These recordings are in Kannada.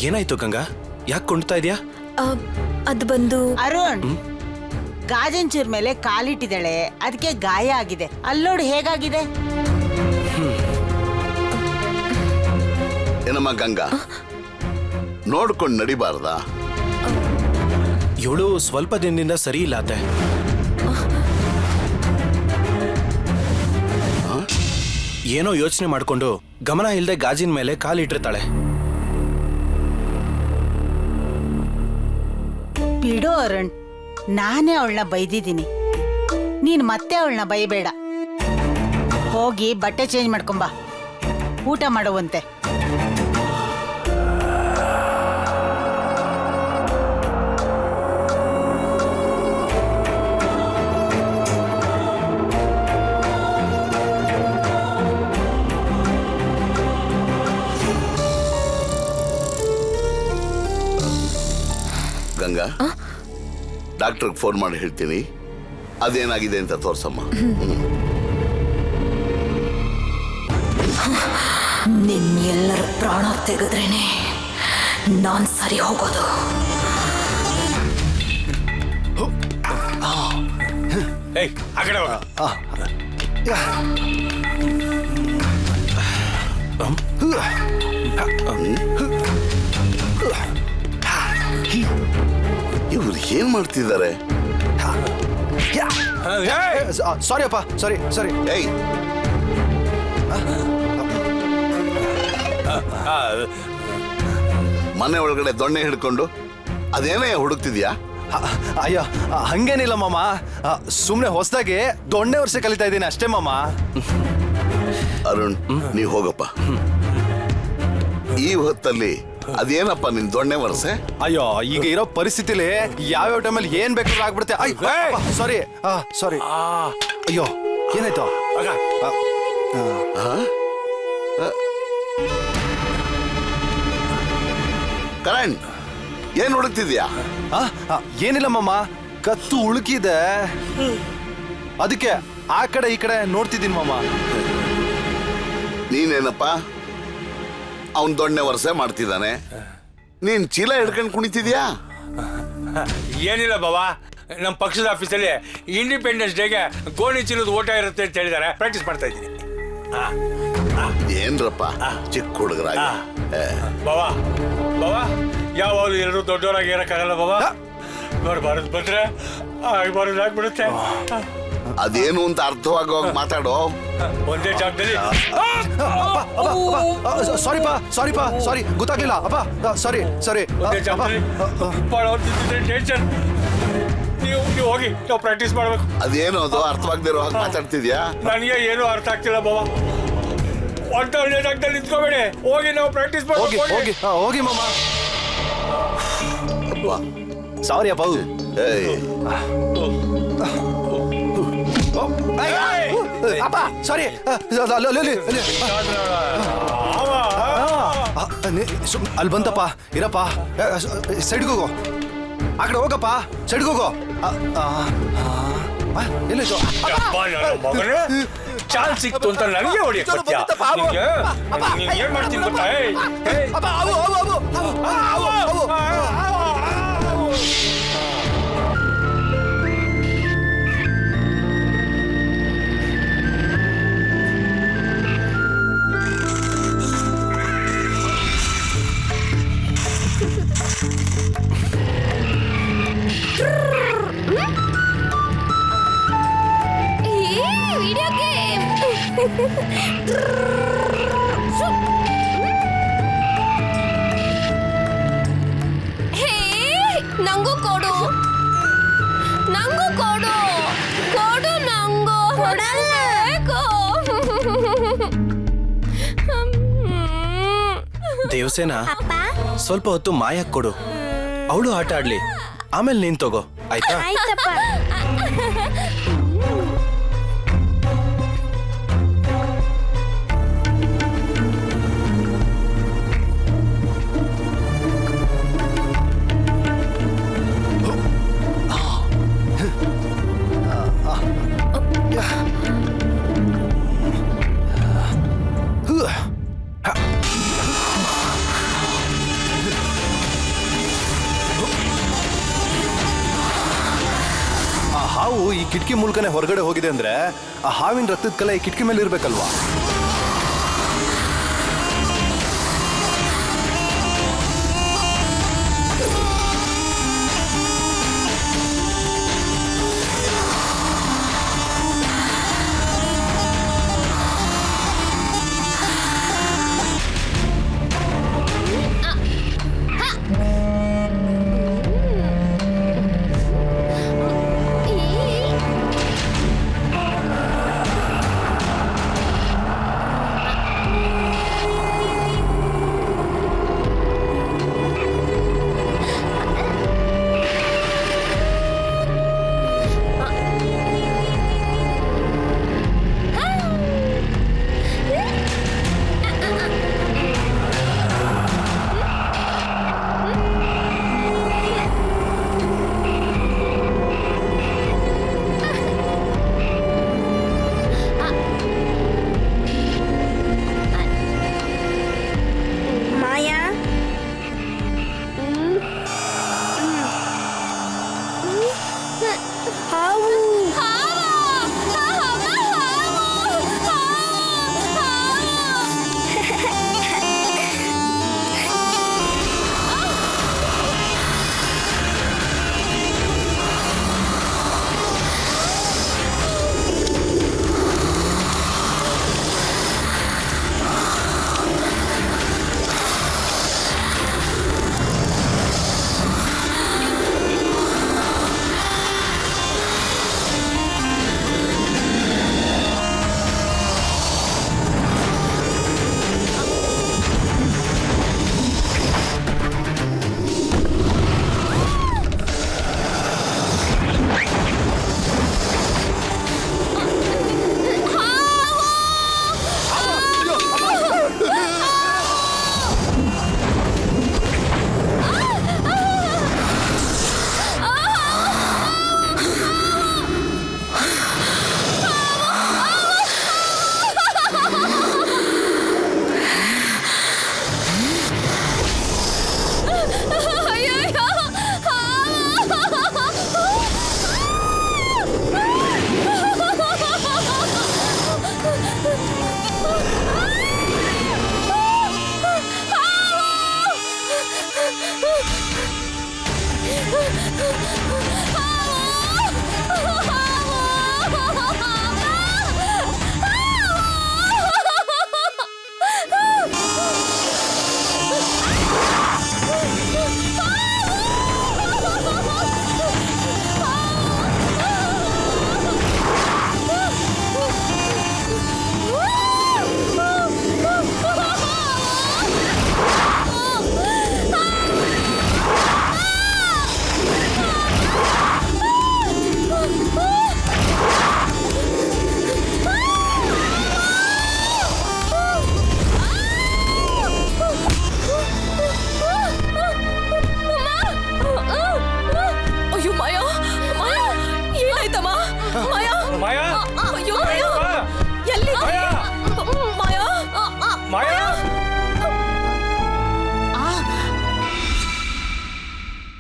ಏನಾಯ್ತು ಗಂಗಾ? ಯಾಕೆ ಕುಣ್ತಾ ಇದೆಯಾ? ಅದು ಬಂದು ಅರುಣ್, ಗಾಜಂಚೂರ್ ಮೇಲೆ ಕಾಲಿಟ್ಟಿದ್ದಾಳೆ, ಅದಕ್ಕೆ ಗಾಯ ಆಗಿದೆ. ಅಲ್ಲೋಡು ಹೇಗಾಗಿದೆ. ಏನಮ್ಮ ಗಂಗಾ, ನೋಡ್ಕೊಂಡು ನಡಿಬಾರ್ದಾ? ಇವಳು ಸ್ವಲ್ಪ ದಿನದಿಂದ ಸರಿ ಇಲ್ಲ ಅತ್ತೆ. ಏನೋ ಯೋಚನೆ ಮಾಡ್ಕೊಂಡು ಗಮನ ಇಲ್ಲದೆ ಗಾಜಿನ ಮೇಲೆ ಕಾಲಿಟ್ಟಿರ್ತಾಳೆ. ಬಿಡು ಅರುಣ್, ನಾನೇ ಅವಳನ್ನ ಬೈದಿದ್ದೀನಿ. ನೀನ್ ಮತ್ತೆ ಅವಳನ್ನ ಬೈಬೇಡ. ಹೋಗಿ ಬಟ್ಟೆ ಚೇಂಜ್ ಮಾಡ್ಕೊಂಬ, ಊಟ ಮಾಡುವಂತೆ. ಗಂಗಾ, ಡಾಕ್ಟರ್ಗೆ ಫೋನ್ ಮಾಡಿ ಹೇಳ್ತೀನಿ, ಅದೇನಾಗಿದೆ ಅಂತ ತೋರ್ಸಮ್ಮ. ನಿಮ್ಮೆಲ್ಲರ ಪ್ರಾಣ ತೆಗೆದ್ರೇನೆ ನಾನ್ ಸರಿ ಹೋಗೋದು. ಇವ್ರು ಏನ್ ಮಾಡ್ತಿದ್ದಾರೆ? ಸಾರಿ ಅಪ್ಪ, ಸಾರಿ ಸಾರಿ. ಏಯ್, ಮನೆ ಒಳಗಡೆ ದೊಣ್ಣೆ ಹಿಡ್ಕೊಂಡು ಅದೇನೇ ಹುಡುಕ್ತಿದ್ಯಾ? ಅಯ್ಯೋ, ಹಂಗೇನಿಲ್ಲ ಮಾಮ. ಸುಮ್ನೆ ಹೊಸದಾಗಿ ದೊಣ್ಣೆ ವರ್ಷ ಕಲಿತಾ ಇದ್ದೀನಿ ಅಷ್ಟೇ ಮಾಮ. ಅರುಣ್, ನೀ ಹೋಗಪ್ಪ. ಈ ಹೊತ್ತಲ್ಲಿ ಅದೇನಪ್ಪ ನಿನ್ ದೊಣ್ಣೆ ವರ್ಷೆ? ಅಯ್ಯೋ, ಈಗ ಇರೋ ಪರಿಸ್ಥಿತಿಲಿ ಯಾವ್ಯಾವ ಟೈಮಲ್ಲಿ ಏನ್ ಬೇಕಾದ್ರೂ ಆಗ್ಬಿಡುತ್ತೆ. ಸಾರಿ ಸಾರಿ. ಅಯ್ಯೋ, ಏನಾಯ್ತು? ಕರಣ್, ಏನ್ ಹುಡುಕ್ತಿದ್ಯಾ? ಏನಿಲ್ಲ ಮಾಮ, ಕತ್ತು ಉಳುಕಿದೆ, ಅದಕ್ಕೆ ಆ ಕಡೆ ಈ ಕಡೆ ನೋಡ್ತಿದ್ದೀನಿ ಮಾಮ. ನೀನೇನಪ್ಪ ಅವನ್ ದೊಣ್ಣೆ ವರ್ಷೆ ಮಾಡ್ತಿದ್ದಾನೆ, ನೀನ್ ಚೀಲ ಹಿಡ್ಕೊಂಡು ಕುಣಿತಿದ್ಯಾ? ಏನಿಲ್ಲ ಬಾಬಾ, ನಮ್ಮ ಪಕ್ಷದ ಆಫೀಸಲ್ಲಿ ಇಂಡಿಪೆಂಡೆನ್ಸ್ ಡೇಗೆ ಗೋಣಿ ಚೀಲದ ಓಟ ಇರುತ್ತೆ ಅಂತ ಹೇಳಿದಾರೆ. ಪ್ರಾಕ್ಟೀಸ್ ಮಾಡ್ತಾ ಇದ್ದೀನಿ. ಏನ್ರಪ್ಪ ಚಿಕ್ಕ ಹುಡುಗರಾಗ. ಬಾಬಾ ಬಾಬಾ, ಯಾವಾಗಲೂ ಎಲ್ಲರೂ ದೊಡ್ಡವರಾಗಿ ಇರಕ್ಕಾಗಲ್ಲ ಬಾಬಾ. ನೋಡ್ಬಾರದು ಬಂದ್ರೆ ಆಗಬಾರದು ಆಗ್ಬಿಡುತ್ತೆ. ಅದೇನು ಅಂತ ಅರ್ಥವಾಗುವಾಗ ಮಾತಾಡೋ. ಒಂದೇ ಜಾಗದಲ್ಲಿ. ಸಾರಿಪಾ ಸಾರಿಪಾ ಸಾರಿ, ಗೊತ್ತಾಗ್ಲಿಲ್ಲ ಅಪ್ಪ. ಸಾರಿ ಸಾರಿ. ಒಂದೇ ಜಾಗದಲ್ಲಿ ಟೆನ್ಷನ್. ನೀವು ಹೋಗಿ, ನಾವು ಪ್ರಾಕ್ಟೀಸ್ ಮಾಡ್ಬೇಕು. ಅದೇನು ಅದು ಅರ್ಥವಾಗದಿರೋ ಹಾಗೆ ಮಾತಾಡ್ತಿದ್ಯಾ? ನನಗೆ ಏನು ಅರ್ಥ ಆಗ್ತಿಲ್ಲ ಬಾಬಾ. ಒಳ್ಳೆ ಜಾಗದಲ್ಲಿ ನಿಂತ್ಕೋಬೇಡಿ, ಹೋಗಿ ನಾವು ಪ್ರಾಕ್ಟೀಸ್ ಹೋಗಿ ಹೋಗಿ ಹೋಗಿ ಮಾಮ. ಸಾರಿ ಅಪ್ಪ. ಅಪ್ಪ ಸಾರಿ. ಅಲ್ಲಿ ಬಂತಪ್ಪ, ಇರಪ್ಪ. ಸೈಡ್ಗೆ ಹೋಗೋ, ಆ ಕಡೆ ಹೋಗಪ್ಪ, ಸೈಡ್ಗೆ ಹೋಗೋ. ಎಲ್ಲಾಯ್ತು? ಚಾನ್ಸ್ ಸಿಕ್ತು ಅಂತ ನನಗೆ ಹೊಡಿಯಕ್ ಏನ್ ಮಾಡ್ತೀನಿ ಗೊತ್ತಾ? Video game. ಹೇ, ನಂಗೂ ಕೊಡು, ನಂಗೂ ಕೊಡು, ಕೊಡು ನಂಗೂ. ಬೇಕು. ದೇವಸೇನ, ಸ್ವಲ್ಪ ಹೊತ್ತು ಮಾಯಕ್ ಕೊಡು, ಅವಳು ಆಟ ಆಡ್ಲಿ, ಆಮೇಲೆ ನೀನ್ ತಗೋ, ಆಯ್ತಾ? ಆಯ್ತಪ್ಪ. ಹಾವು ಈ ಕಿಟಕಿ ಮೂಲಕನೇ ಹೊರಗಡೆ ಹೋಗಿದೆ ಅಂದ್ರೆ ಆ ಹಾವಿನ ರಕ್ತದ ಕಲೆ ಈ ಕಿಟಕಿ ಮೇಲೆ ಇರ್ಬೇಕಲ್ವಾ?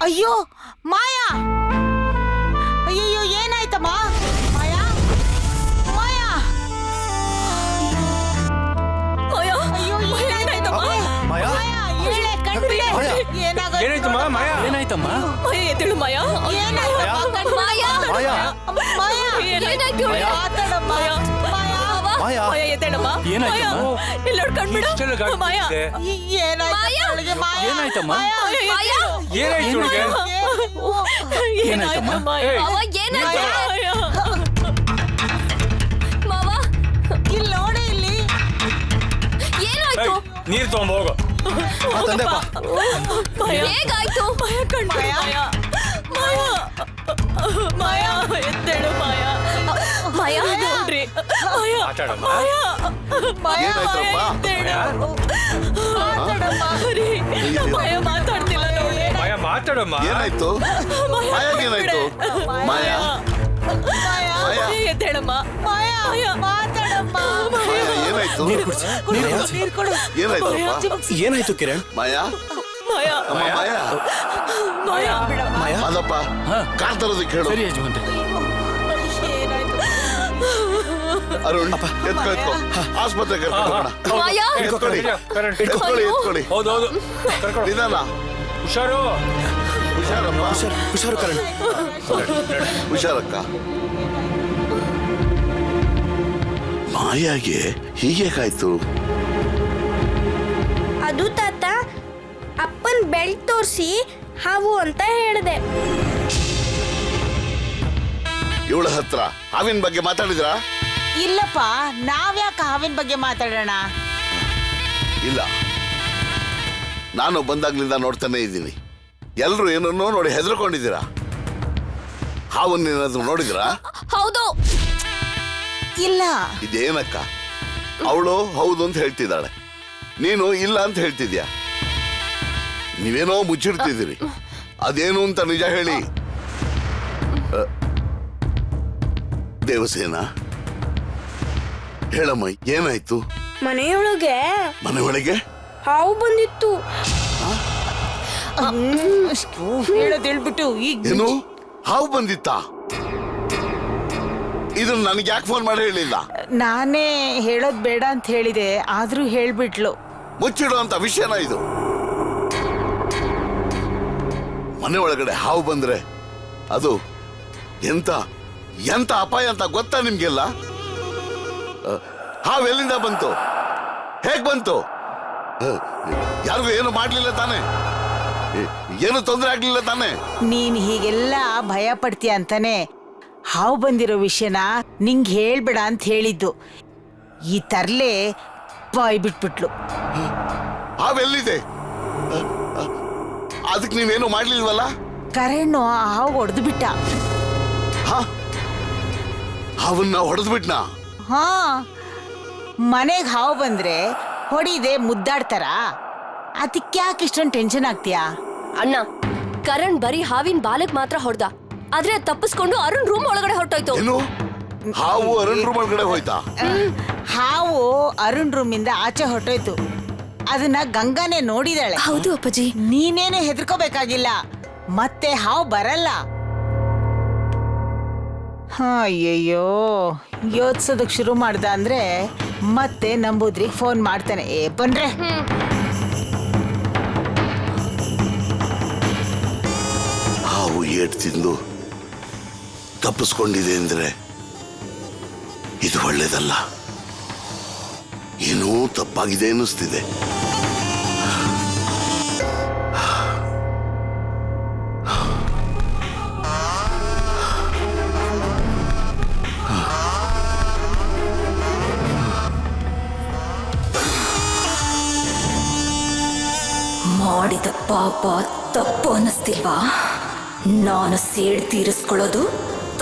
ಅಯ್ಯೋ ಮಾಯಾ, ಅಯ್ಯೋ ಏನಾಯ್ತಮ್ಮ? ಮಾಯಾ, ಮಾಯಾ, ಮಾಯಾ, ಅಯ್ಯೋ ಏನಾಯ್ತಮ್ಮ? ಮಾಯಾ? ಮಾಯಾ, ಹೇಳೆ ಕಣ್ಬಿಡೆ. ಏನಾಗೋಯ್ತು? ಏನಾಯ್ತಮ್ಮ ಮಾಯಾ? ಏನಾಯ್ತಮ್ಮ? ಮಾಯಾ ಎದ್ದೇಳು ಮಾಯಾ. ಏನಾಯ್ತಮ್ಮ? ಕಣ್ಬಿಡೆ. ಮಾಯಾ, ಮಾಯಾ? ಮಾಯಾ, ಏನಾಯ್ತು? ಮಾತಾಡಮ್ಮ. ಮಾಯಾ. ಮಾಯಾ? ಮಾಯಾ ಎದ್ದೇಳಮ್ಮ. ಏನಾಯ್ತಮ್ಮ? ಮಾಯಾ, ಇಲ್ಲಿ ನೋಡ್ ಕಣ್ಬಿಡು. ಇಷ್ಟೆಲ್ಲ ಗಾಳಿ ಮಾಯಾ, ಬಿದ್ದಿದೆ. ಏನಾಯ್ತು ಮಾಯಾ? ಅವಳಿಗೆ? ಮಾಯಾ, ಏನಾಯ್ತಮ್ಮ? ಮಾಯಾ, ಏನಾಯ್ತು ಇವ್ಳಿಗೆ? ಏನಾಯ್ತು ಮಾಯಾ? ಏಯ್, ಮಾವ ಏನಾಯ್ತು? ಮಾಯಾ, ಮಾವ ಇಲ್ಲಿ ನೋಡಿ, ಇಲ್ಲಿ ಏನಾಯ್ತು? ಏಯ್, ನೀರ್ ತಗೊಂಡ್ ಹೋಗು. ತಂದೆ ಬಾ. ಮಾಯಾ, ಹೇಗಾಯ್ತು? ಮಾಯಾ ಕಣ್ಬಿಡು ಮಾಯಾ. ಮಾಯಾ, ಮಾಯಾ ಎದ್ದೇಳು ಮಾಯಾ. ಮಾಯಾ ನೋಡ್ರಿ ಮಾಯಾ. ಮಾತಾಡಮ್ಮ. ಮಾಯಾ, ಮಾಯಾ, ಏನಾಯ್ತಪ್ಪ? ಎದ್ದೇಳು. ಮಾತಾಡಮ್ಮ. ರೀ, ಮಾಯಾ ಮಾತಾಡ್ತಿಲ್ಲ ನೋಡ್ರಿ. ಮಾಯಾ ಮಾತಾಡಮ್ಮ. ಏನಾಯ್ತು? ಮಾಯಾ ಮಾಯಾಗೇನಾಯ್ತು? ಮಾಯಾ? ಮಾಯಾ, ಮಾಯಾ? ಎದ್ದೇಳಮ್ಮ. ಮಾಯಾ, ಮಾಯಾ. ಮಾತಾಡಮ್ಮ. ಮಾಯಾ, ಏನಾಯ್ತು? ನೀರು ಕೊಡು. ಏನಾಯ್ತಪ್ಪ? ಏನಾಯ್ತು ಕಿರಣ್? ಮಾಯಾ? ಮಾಯಾ, ಅಮ್ಮ ಮಾಯಾ? ಮಾಯಾ, ಮಾಯಾ? ಮಾದಪ್ಪ, ಕಾರ್ ತರೋದಕ್ಕೆ ಹೇಳು. ಸರಿ ಯಜಮಾನ್ರೆ. ಅರುಣ್ ಎತ್ಕೊ ಆಸ್ಪತ್ರೆ ಕರ್ಕೊಂಡು ಹೋಗೋಣ ಮಾಯಾ ಎತ್ಕೊಳ್ಳಿ ಎತ್ಕೊಳ್ಳಿ ಎತ್ಕೊಳ್ಳಿ ಹೌದೌದು ಕರ್ಕೊಂಡು ನಿಧಾನ ಹುಷಾರು. ಹುಷಾರಪ್ಪ ಹುಷಾರು ಕರಣ್. ಹುಷಾರಕ್ಕ. ಮಾಯಾಗೆ ಹೀಗೇಕಾಯ್ತು? ಅದು ತಾತ ಅಪ್ಪನ್ ಬೆಲ್ಟ್ ತೋರಿಸಿ ಹಾವು ಅಂತ ಹೇಳಿದೆ. ಇವಳ ಹತ್ರ ಹಾವಿನ ಬಗ್ಗೆ ಮಾತಾಡಿದ್ರ? ಇಲ್ಲಪ್ಪ, ನಾವ್ಯಾಕೆ ಹಾವಿನ ಬಗ್ಗೆ ಮಾತಾಡೋಣ? ಇಲ್ಲ, ನಾನು ಬಂದಾಗ್ಲಿಂದ ನೋಡ್ತಾನೆ ಇದ್ದೀನಿ. ಎಲ್ರು ಏನನ್ನೋ ನೋಡಿ ಹೆದರ್ಕೊಂಡಿದ್ದೀರಾ. ಹಾವನ್ನೇನಾದ್ರು ನೋಡಿದ್ರಾ? ಹೌದು. ಇಲ್ಲ. ಇದೇನಕ್ಕ, ಅವಳು ಹೌದು ಅಂತ ಹೇಳ್ತಿದ್ದಾಳೆ, ನೀನು ಇಲ್ಲ ಅಂತ ಹೇಳ್ತಿದ್ಯಾ. ನೀವೇನೋ ಮುಚ್ಚಿಡ್ತಿದ್ದೀರಿ. ಅದೇನು ಅಂತ ನಿಜ ಹೇಳಿ. ದೇವಸೇನ, ಹೇಳಮ್ಮ, ಏನಾಯ್ತು? ಮನೆಯೊಳಗೆ ಮನೆಯೊಳಗೆ ಹಾವು ಬಂದಿತ್ತು. ಹೇಳೋದ್ ಹೇಳ್ಬಿಟ್ಟು ಈಗ ಏನು ಹಾವು ಬಂದಿತ್ತಾ? ಇದನ್ನ ನನಗೆ ಯಾಕೆ ಫೋನ್ ಮಾಡಿ ಹೇಳಿಲ್ಲ? ನಾನೇ ಹೇಳೋದ್ ಬೇಡ ಅಂತ ಹೇಳಿದೆ, ಆದ್ರೂ ಹೇಳ್ಬಿಟ್ಲು. ಮುಚ್ಚಿಡೋ ಅಂತ ವಿಷಯನ ಇದು? ಮನೆ ಒಳಗಡೆ ಹಾವು ಬಂದ್ರೆ ಅದು ಎಂತ ಎಂತ ಅಪಾಯ ಅಂತ ಗೊತ್ತಾ ನಿಮ್ಗೆಲ್ಲ? ಹಾವು ಎಲ್ಲಿಂದ ಬಂತು? ಹೇಗ್ ಬಂತು? ಯಾರಿಗೂ ಏನು ಮಾಡ್ಲಿಲ್ಲ ತಾನೆ? ಏನು ತೊಂದರೆ ಆಗ್ಲಿಲ್ಲ ತಾನೆ? ನೀನ್ ಹೀಗೆಲ್ಲ ಭಯ ಪಡ್ತೀಯ ಅಂತಾನೆ ಹಾವು ಬಂದಿರೋ ವಿಷಯನ ನಿಂಗೆ ಹೇಳ್ಬೇಡ ಅಂತ ಹೇಳಿದ್ದು. ಈ ತರ್ಲೆ ಬಾಯ್ ಬಿಟ್ಬಿಟ್ಲು. ಹಾವೆಲ್ಲಿದೆ? ಅದಕ್ಕೆ ನೀವೇನು ಮಾಡ್ಲಿಲ್ವಲ್ಲ? ಕರಣ್ ಆ ಹಾವು ಹೊಡೆದು ಬಿಟ್ಟ. ಹಾವನ್ನ ಹೊಡೆದು ಬಿಟ್ನಾ? ಹಾ, ಮನೆಗ್ ಹಾವು ಬಂದ್ರೆ ಹೊಡಿದೆ ಮುದ್ದಾಡ್ತಾರ. ಅದಕ್ಯಾಕೆ ಇಷ್ಟೊಂದು ಟೆನ್ಷನ್ ಆಗ್ತೀಯಾ? ಅಣ್ಣ, ಕರಣ್ ಬರೀ ಹಾವಿನ ಬಾಲಕ್ ಮಾತ್ರ ಹೊಡ್ದ, ಆದ್ರೆ ಅದ್ ತಪ್ಪಿಸ್ಕೊಂಡು ಅರುಣ್ ರೂಮ್ ಒಳಗಡೆ ಹೊರಟೋಯ್ತು. ಏನು ಹಾವು ಅರುಣ್ ರೂಮ್ ಒಳಗಡೆ ಹೋಯ್ತಾ? ಹಾವು ಅರುಣ್ ರೂಮಿಂದ ಆಚೆ ಹೊರಟೋಯ್ತು. ಅದನ್ನ ಗಂಗಾನೇ ನೋಡಿದಾಳೆ. ಹೌದು ಅಪ್ಪಾಜಿ. ನೀನೇನು ಹೆದರ್ಕೋಬೇಕಾಗಿಲ್ಲ, ಮತ್ತೆ ಹಾವು ಬರಲ್ಲ. ಅಯ್ಯಯ್ಯೋ, ಯೋಚಿಸೋದಕ್ ಶುರು ಮಾಡ್ದ ಅಂದ್ರೆ ಮತ್ತೆ ನಂಬೂದ್ರಿಗೆ ಫೋನ್ ಮಾಡ್ತಾನೆ. ಬನ್ರೆ ಹಾವು ಏಟ್ ತಿಂದು ತಪ್ಪಿಸ್ಕೊಂಡಿದೆ ಅಂದ್ರೆ ಇದು ಒಳ್ಳೇದಲ್ಲ. ಏನೋ ತಪ್ಪಾಗಿದೆ ಅನ್ನಿಸ್ತಿದೆ. ಮಾಡಿದ ಪಾಪ ತಪ್ಪು ಅನ್ನಿಸ್ತಿಲ್ವಾ? ನಾನು ಸೇಡ್ ತೀರಿಸ್ಕೊಳ್ಳೋದು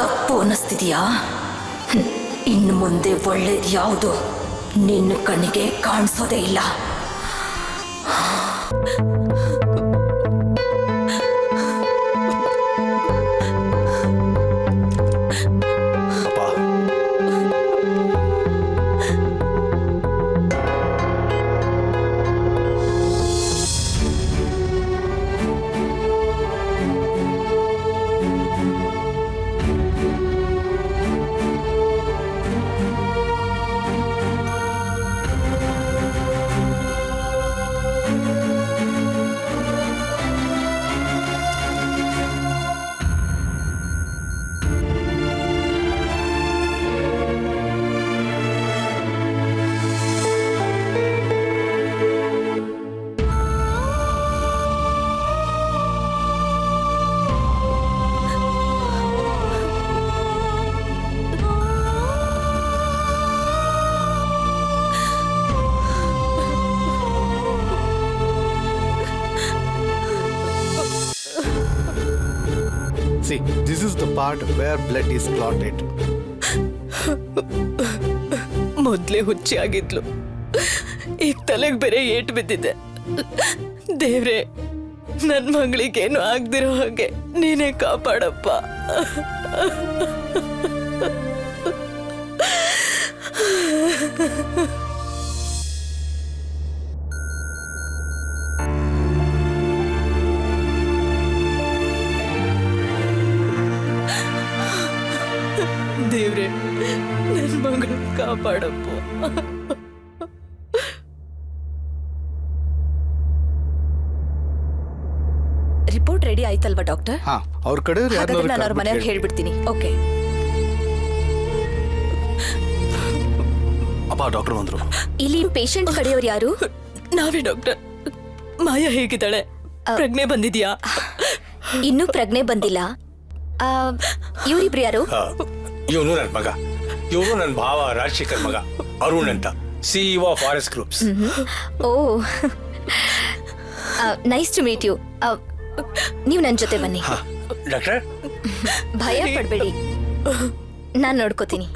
ತಪ್ಪು ಅನ್ನಿಸ್ತಿದ್ಯಾ? ಇನ್ನು ಮುಂದೆ ಒಳ್ಳೇದು ಯಾವುದು ನಿನ್ನ ಕಣ್ಣಿಗೆ ಕಾಣಿಸೋದೇ ಇಲ್ಲ. See, this is the part where blood is clotted. ಮೊದ್ಲೇ ಹುಚ್ಚಿ ಆಗಿದ್ಲು, ಈಗ ತಲೆಗೆ ಬೇರೆ ಏಟು ಬಿದ್ದಿದೆ. ದೇವ್ರೆ, ನನ್ ಮಗಳಿಗೇನು ಆಗ್ದಿರೋ ಹಾಗೆ ನೀನೇ ಕಾಪಾಡಪ್ಪ. ದೇವ್ರೆ, ನನ್ನ ಮಗಳು ಕಾಪಾಡಪ್ಪ. ರಿಪೋರ್ಟ್ ರೆಡಿ ಆಯ್ತಲ್ವಾ ಡಾಕ್ಟರ್? ಹಾ ಅವ್ರ ಕಡೆ ಹಾಗಾದ್ರೆ ನಾನು ಅವ್ರ ಮನೆಯವ್ರಿಗೆ ಹೇಳ್ಬಿಡ್ತೀನಿ. ಓಕೆ. ಅಪ್ಪ ಡಾಕ್ಟರ್ ಬಂದ್ರು. ಇಲ್ಲಿ ಪೇಷಂಟ್ ಕಡೆಯವ್ರು ಯಾರು? ನಾವೇ ಡಾಕ್ಟರ್. ಮಾಯಾ ಹೇಗಿದ್ದಾಳೆ? ಪ್ರಜ್ಞೆ ಬಂದಿದ್ಯಾ? ಇನ್ನೂ ಪ್ರಜ್ಞೆ ಬಂದಿಲ್ಲ. ಇವ್ರಿಬ್ರು ಯಾರು? ಇವನು ನನ್ನ ಮಗ, ಇವನು ನನ್ನ ಭಾವ ರಾಜಶೇಖರ್ ಮಗ ಅರುಣ್ ಅಂತ, CEO forest groups. Oh, nice to meet you. ನೀವು ನನ್ನ ಜೊತೆ ಬನ್ನಿ. ಡಾಕ್ಟರ್, ಭಯ ಪಡ್ಬೇಡಿ, ನಾನು ನೋಡ್ಕೋತೀನಿ.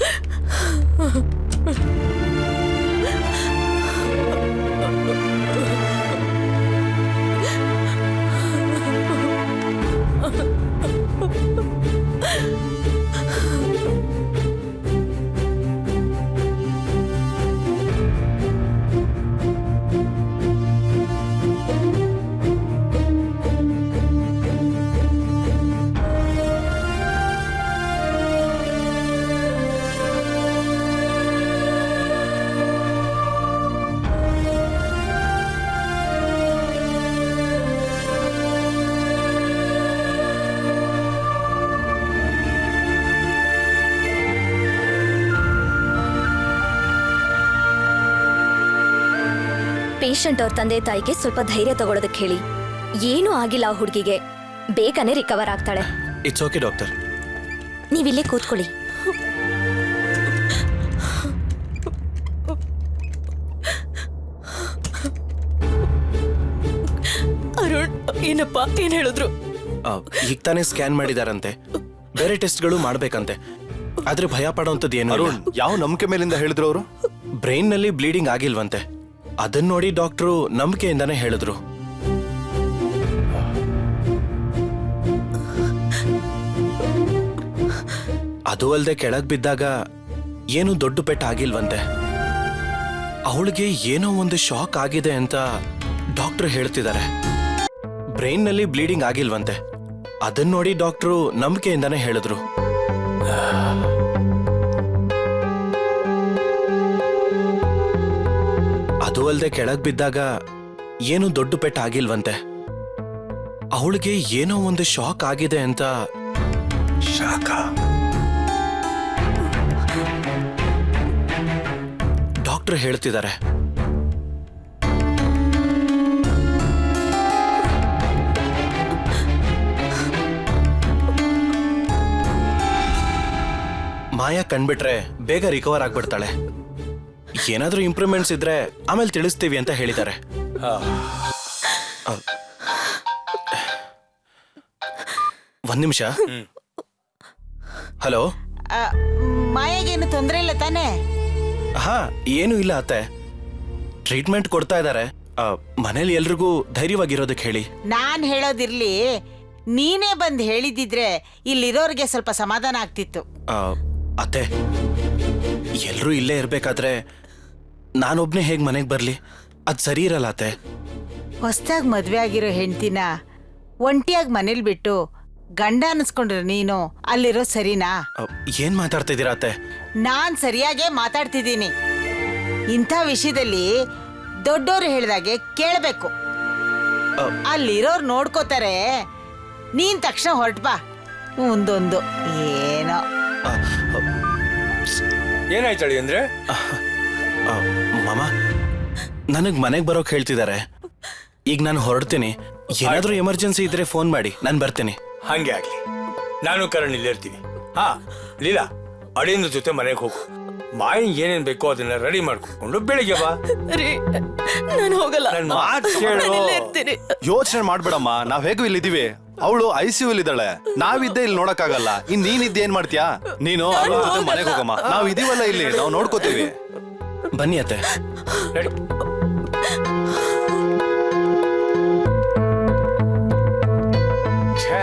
ಪೇಷಂಟ್ ಅವ್ರ ತಂದೆ ತಾಯಿಗೆ ಸ್ವಲ್ಪ ಧೈರ್ಯ ತಗೊಳ್ಳೋದಕ್ಕೆ ಹೇಳಿ. ಏನೂ ಆಗಿಲ್ಲ ಆ ಹುಡುಗಿಗೆ, ಬೇಗನೆ ರಿಕವರ್ ಆಗ್ತಾಳೆ. It's okay doctor. ನೀವಿಲ್ಲೇ ಕೂತ್ಕೊಳ್ಳಿ. ಅರುಣ್, ಏನಪ್ಪ ಏನ್ ಹೇಳಿದ್ರು? ಈಗ ತಾನೇ ಸ್ಕ್ಯಾನ್ ಮಾಡಿದಾರಂತೆ, ಬೇರೆ ಟೆಸ್ಟ್ಗಳು ಮಾಡ್ಬೇಕಂತೆ. ಆದ್ರೆ ಭಯ ಪಡೋಂಥದ್ದು ಏನು? ಅರುಣ್ ಯಾವ ನಂಬಿಕೆ ಮೇಲಿಂದ ಹೇಳಿದ್ರು ಅವರು? ಬ್ರೈನ್ ನಲ್ಲಿ ಬ್ಲೀಡಿಂಗ್ ಆಗಿಲ್ವಂತೆ. ಅದನ್ನ ನೋಡಿ ಡಾಕ್ಟ್ರು ನಂಬಿಕೆಯಿಂದಾನೇ ಹೇಳಿದ್ರು. ಅದು ಅಲ್ಲದೆ ಕೆಳಗ್ ಬಿದ್ದಾಗ ಏನು ದೊಡ್ಡ ಪೆಟ್ಟು ಆಗಿಲ್ವಂತೆ. ಅವಳಿಗೆ ಏನೋ ಒಂದು ಶಾಕ್ ಆಗಿದೆ ಅಂತ ಡಾಕ್ಟರ್ ಹೇಳ್ತಿದ್ದಾರೆ. ಬ್ರೈನ್ ನಲ್ಲಿ ಬ್ಲೀಡಿಂಗ್ ಆಗಿಲ್ವಂತೆ. ಅದನ್ನ ನೋಡಿ ಡಾಕ್ಟ್ರು ನಂಬಿಕೆಯಿಂದಾನೇ ಹೇಳಿದ್ರು. ಅದು ಅಲ್ಲದೆ ಕೆಳಗ್ ಬಿದ್ದಾಗ ಏನು ದೊಡ್ಡ ಪೆಟ್ಟು ಆಗಿಲ್ವಂತೆ. ಅವಳಿಗೆ ಏನೋ ಒಂದು ಶಾಕ್ ಆಗಿದೆ ಅಂತ ಡಾಕ್ಟರ್ ಹೇಳ್ತಿದ್ದಾರೆ. ಮಾಯಾ ಕಂಡ್ಬಿಟ್ರೆ ಬೇಗ ರಿಕವರ್ ಆಗ್ಬಿಡ್ತಾಳೆ. ಏನಾದ್ರೂ ಇಂಪ್ರೂವ್ಮೆಂಟ್ಸ್ ಇದ್ರೆ ಆಮೇಲೆ ತಿಳಿಸ್ತೀವಿ ಅಂತ ಹೇಳಿದ್ದಾರೆ. ಒಂದ್ ನಿಮಿಷ. ಹಲೋ. ಮಾಯಾಗೇನು ತೊಂದರೆ ಇಲ್ಲ ತಾನೇ? ಹಾ, ಏನು ಇಲ್ಲ ಅತ್ತೆ. ಟ್ರೀಟ್ಮೆಂಟ್ ಕೊಡ್ತಾ ಇದ್ದಾರೆ. ಮನೇಲಿ ಎಲ್ರಿಗೂ ಧೈರ್ಯವಾಗಿರೋದಕ್ಕೆ ಹೇಳಿ. ನಾನ್ ಹೇಳೋದಿರ್ಲಿ, ನೀನೇ ಬಂದು ಹೇಳಿದಿದ್ರೆ ಇಲ್ಲಿರೋರ್ಗೆ ಸ್ವಲ್ಪ ಸಮಾಧಾನ ಆಗ್ತಿತ್ತು. ಅತ್ತೆ, ಎಲ್ರೂ ಇಲ್ಲೇ ಇರ್ಬೇಕಾದ್ರೆ ನಾನೊಬ್ನೇ ಹೇಗ್ ಮನೆಗ್ ಬರ್ಲಿ? ಅದ್ ಸರಿ ಇರಲ್ಲ ಅತ್ತೆ. ಹೊಸ್ದಾಗ್ ಮದ್ವೆ ಆಗಿರೋ ಹೆಂಡ್ತಿನ ಒಂಟಿಯಾಗಿ ಮನೇಲಿ ಬಿಟ್ಟು ಗಂಡ ಅನ್ಸ್ಕೊಂಡ್ರೆ ನೀನು ಅಲ್ಲಿರೋ ಸರಿನಾ? ಏನ್ ಮಾತಾಡ್ತಿದ್ದೀರಾ ಅತ್ತೆ? ನಾನ್ ಸರಿಯಾಗೇ ಮಾತಾಡ್ತಿದ್ದೀನಿ. ಇಂಥ ವಿಷಯದಲ್ಲಿ ದೊಡ್ಡೋರು ಹೇಳ್ದಾಗೆ ಕೇಳಬೇಕು. ಅಲ್ಲಿರೋರು ನೋಡ್ಕೋತಾರೆ, ನೀನ್ ತಕ್ಷಣ ಹೊರಟ್ಬಾ. ಒಂದೊಂದು ಏನೋ. ಏನಾಯ್ತಳಿ ಅಂದ್ರೆ? ಮಾಮ, ನನಗ್ ಮನೆಗ್ ಬರೋಕ್ ಹೇಳ್ತಿದ್ದಾರೆ. ಈಗ ನಾನು ಹೊರಡ್ತೀನಿ. ಏನಾದ್ರೂ ಎಮರ್ಜೆನ್ಸಿ ಇದ್ರೆ ಫೋನ್ ಮಾಡಿ, ನಾನು ಬರ್ತೀನಿ. ಹಂಗೆ ಆಗ್ಲಿ. ನಾನು ಕರಣ್ ಇಲ್ಲೇ ಇರ್ತೀವಿ. ಹಾ ಲೀಲಾ, ಅಡಿಯಿಂದ ಜೊತೆ ಮನೆಗೆ ಹೋಗು. ಮಾಯಿ ಏನೇನ್ ಬೇಕೋ ಅದನ್ನ ರೆಡಿ ಮಾಡ್ಕೊಂಡು ಬೆಳಿಗ್ಗೆ ಬಾ. ನಾನು ಹೋಗಲ್ಲ. ನನ್ ಮಾತ್ ಕೇಳು. ನಾನು ಇಲ್ಲೇ ಇರ್ತೀನಿ. ಯೋಚನೆ ಮಾಡ್ಬೇಡಮ್ಮ, ನಾವ್ ಹೇಗೂ ಇಲ್ಲಿದ್ದೀವಿ. ಅವಳು ICU ಇದ್ದಾಳೆ, ನಾವಿದ್ದೆ ಇಲ್ಲಿ ನೋಡಕ್ಕಾಗಲ್ಲ. ಇನ್ ನೀನಿದ್ದೆ ಏನ್ ಮಾಡ್ತೀಯಾ? ನೀನು ಮನೆಗೆ ಹೋಗಮ್ಮ, ನಾವ್ ಇದೀವಲ್ಲ ಇಲ್ಲಿ, ನಾವು ನೋಡ್ಕೋತೀವಿ. ಬನ್ನಿ ಅತ್ತೆ. ನಡಿ. ಛೇ,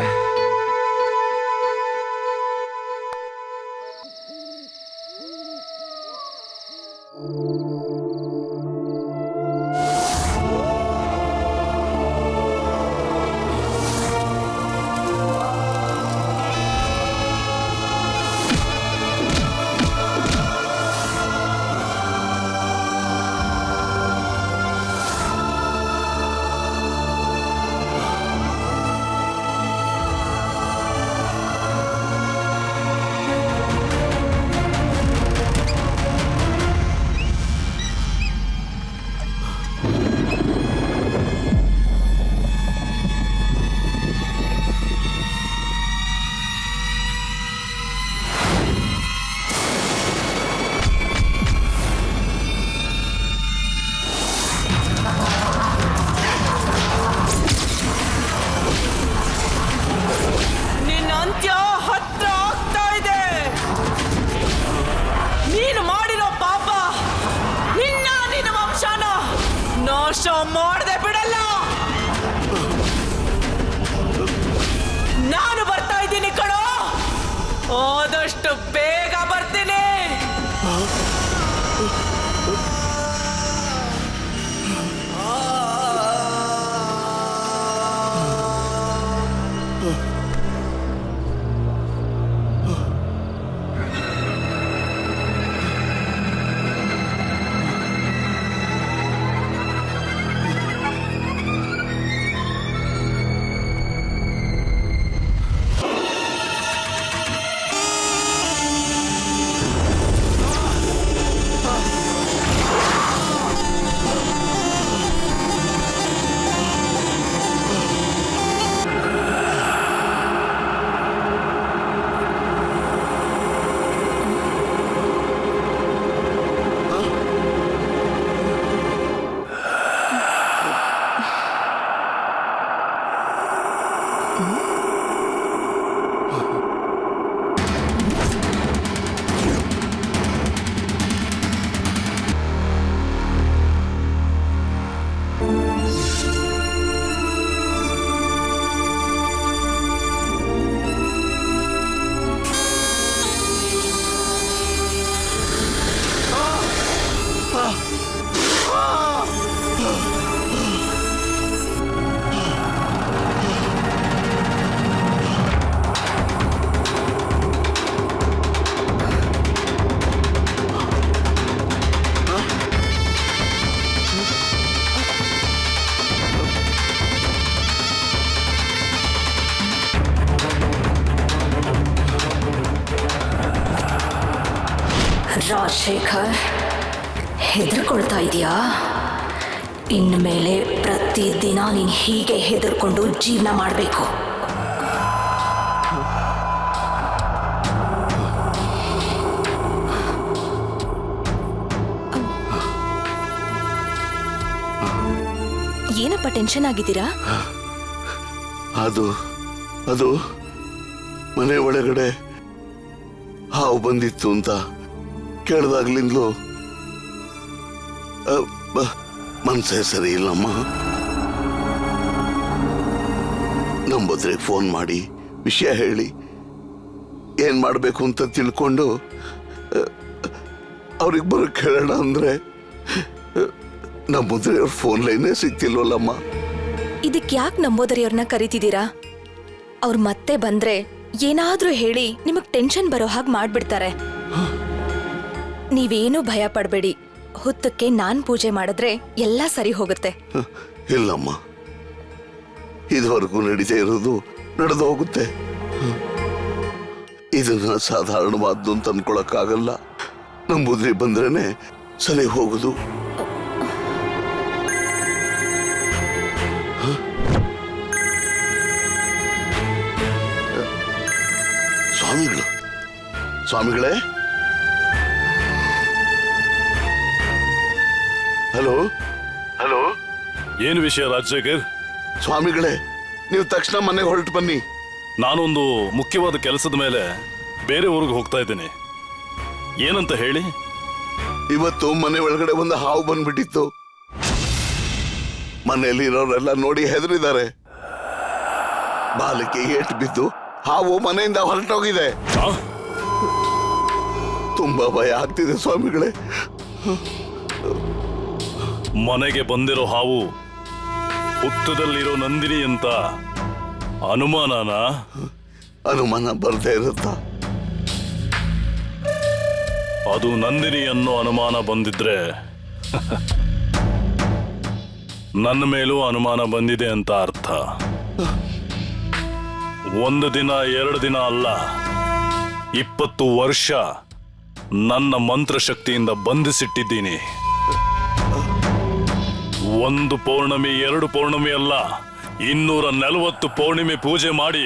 ಬಿಡಲ್ಲ. ನಾನು ಬರ್ತಾ ಇದ್ದೀನಿ ಕಣೋ, ಆದಷ್ಟು ಬೇಗ ಬರ್ತೀನಿ. ರಾಜಶೇಖರ್, ಹೆದರ್ಕೊಳ್ತಾ ಇದೆಯಾ? ಇನ್ಮೇಲೆ ಪ್ರತಿದಿನ ನೀನು ಹೀಗೆ ಹೆದರ್ಕೊಂಡು ಜೀವನ ಮಾಡಬೇಕು. ಏನಪ್ಪ ಟೆನ್ಷನ್ ಆಗಿದ್ದೀರಾ? ಅದು ಮನೆ ಒಳಗಡೆ ಹಾವು ಬಂದಿತ್ತು ಅಂತ ಕೇಳ್ದಾಗ್ಲಿಂದಲೂ ಮನ್ಸೇ ಸರಿ ಇಲ್ಲಮ್ಮ. ನಂಬುದ್ರಿಗೆ ಫೋನ್ ಮಾಡಿ ವಿಷಯ ಹೇಳಿ ಏನ್ ಮಾಡ್ಬೇಕು ಅಂತ ತಿಳ್ಕೊಂಡು ಅವ್ರಿಗೆ ಬರೋಕ್ ಹೇಳೋಣ ಅಂದ್ರೆ ನಂಬುದ್ರೆ ಅವ್ರ ಫೋನ್ ಲೈನೇ ಸಿಗ್ತಿಲ್ವಲ್ಲಮ್ಮ. ಇದಕ್ಕೆ ಯಾಕೆ ನಂಬೋದರಿಯವ್ರನ್ನ ಕರಿತಿದ್ದೀರಾ? ಅವ್ರು ಮತ್ತೆ ಬಂದ್ರೆ ಏನಾದ್ರೂ ಹೇಳಿ ನಿಮಗ್ ಟೆನ್ಷನ್ ಬರೋ ಹಾಗೆ ಮಾಡ್ಬಿಡ್ತಾರೆ. ನೀವೇನು ಭಯ ಪಡ್ಬೇಡಿ, ಹುತ್ತಕ್ಕೆ ನಾನ್ ಪೂಜೆ ಮಾಡಿದ್ರೆ ಎಲ್ಲ ಸರಿ ಹೋಗುತ್ತೆ. ಇಲ್ಲಮ್ಮ, ಇದುವರೆಗೂ ನಡೀತಾ ಇರೋದು ನಡೆದು ಹೋಗುತ್ತೆ. ಇದನ್ನ ಸಾಧಾರಣವಾದ್ದು ಅಂತ ಅನ್ಕೊಳಕ್ಕಾಗಲ್ಲ. ನಂಬುದ್ರಿ ಬಂದ್ರೇನೆ ಸರಿ ಹೋಗುದು. ಸ್ವಾಮಿಗಳೇ, ಹಲೋ. ಏನು ವಿಷಯ ರಾಜಶೇಖರ್? ಸ್ವಾಮಿಗಳೇ, ನೀವು ತಕ್ಷಣ ಮನೆಗೆ ಹೊರಟು ಬನ್ನಿ. ನಾನೊಂದು ಮುಖ್ಯವಾದ ಕೆಲಸದ ಮೇಲೆ ಬೇರೆ ಊರಿಗೆ ಹೋಗ್ತಾ ಇದ್ದೀನಿ. ಏನಂತ ಹೇಳಿ? ಇವತ್ತು ಮನೆ ಒಳಗಡೆ ಒಂದು ಹಾವು ಬಂದ್ಬಿಟ್ಟಿತ್ತು. ಮನೆಯಲ್ಲಿ ಇರೋರೆಲ್ಲ ನೋಡಿ ಹೆದರಿದ್ದಾರೆ. ಬಾಲಕ್ಕೆ ಏಟು ಬಿದ್ದು ಹಾವು ಮನೆಯಿಂದ ಹೊರಟೋಗಿದೆ. ತುಂಬಾ ಭಯ ಆಗ್ತಿದೆ ಸ್ವಾಮಿಗಳೇ. ಮನೆಗೆ ಬಂದಿರೋ ಹಾವು ಹುತ್ತದಲ್ಲಿರೋ ನಂದಿನಿ ಅಂತ ಅನುಮಾನನ? ಅನುಮಾನ ಬರ್ದೇ ಇರುತ್ತಾ? ಅದು ನಂದಿನಿ ಅನ್ನೋ ಅನುಮಾನ ಬಂದಿದ್ರೆ ನನ್ನ ಮೇಲೂ ಅನುಮಾನ ಬಂದಿದೆ ಅಂತ ಅರ್ಥ. ಒಂದು ದಿನ 2 ದಿನ ಅಲ್ಲ, 20 ವರ್ಷ ನನ್ನ ಮಂತ್ರಶಕ್ತಿಯಿಂದ ಬಂಧಿಸಿಟ್ಟಿದ್ದೀನಿ. 1 ಪೌರ್ಣಮಿ 2 ಪೌರ್ಣಮಿ ಅಲ್ಲ, 240 ಪೌರ್ಣಿಮೆ ಪೂಜೆ ಮಾಡಿ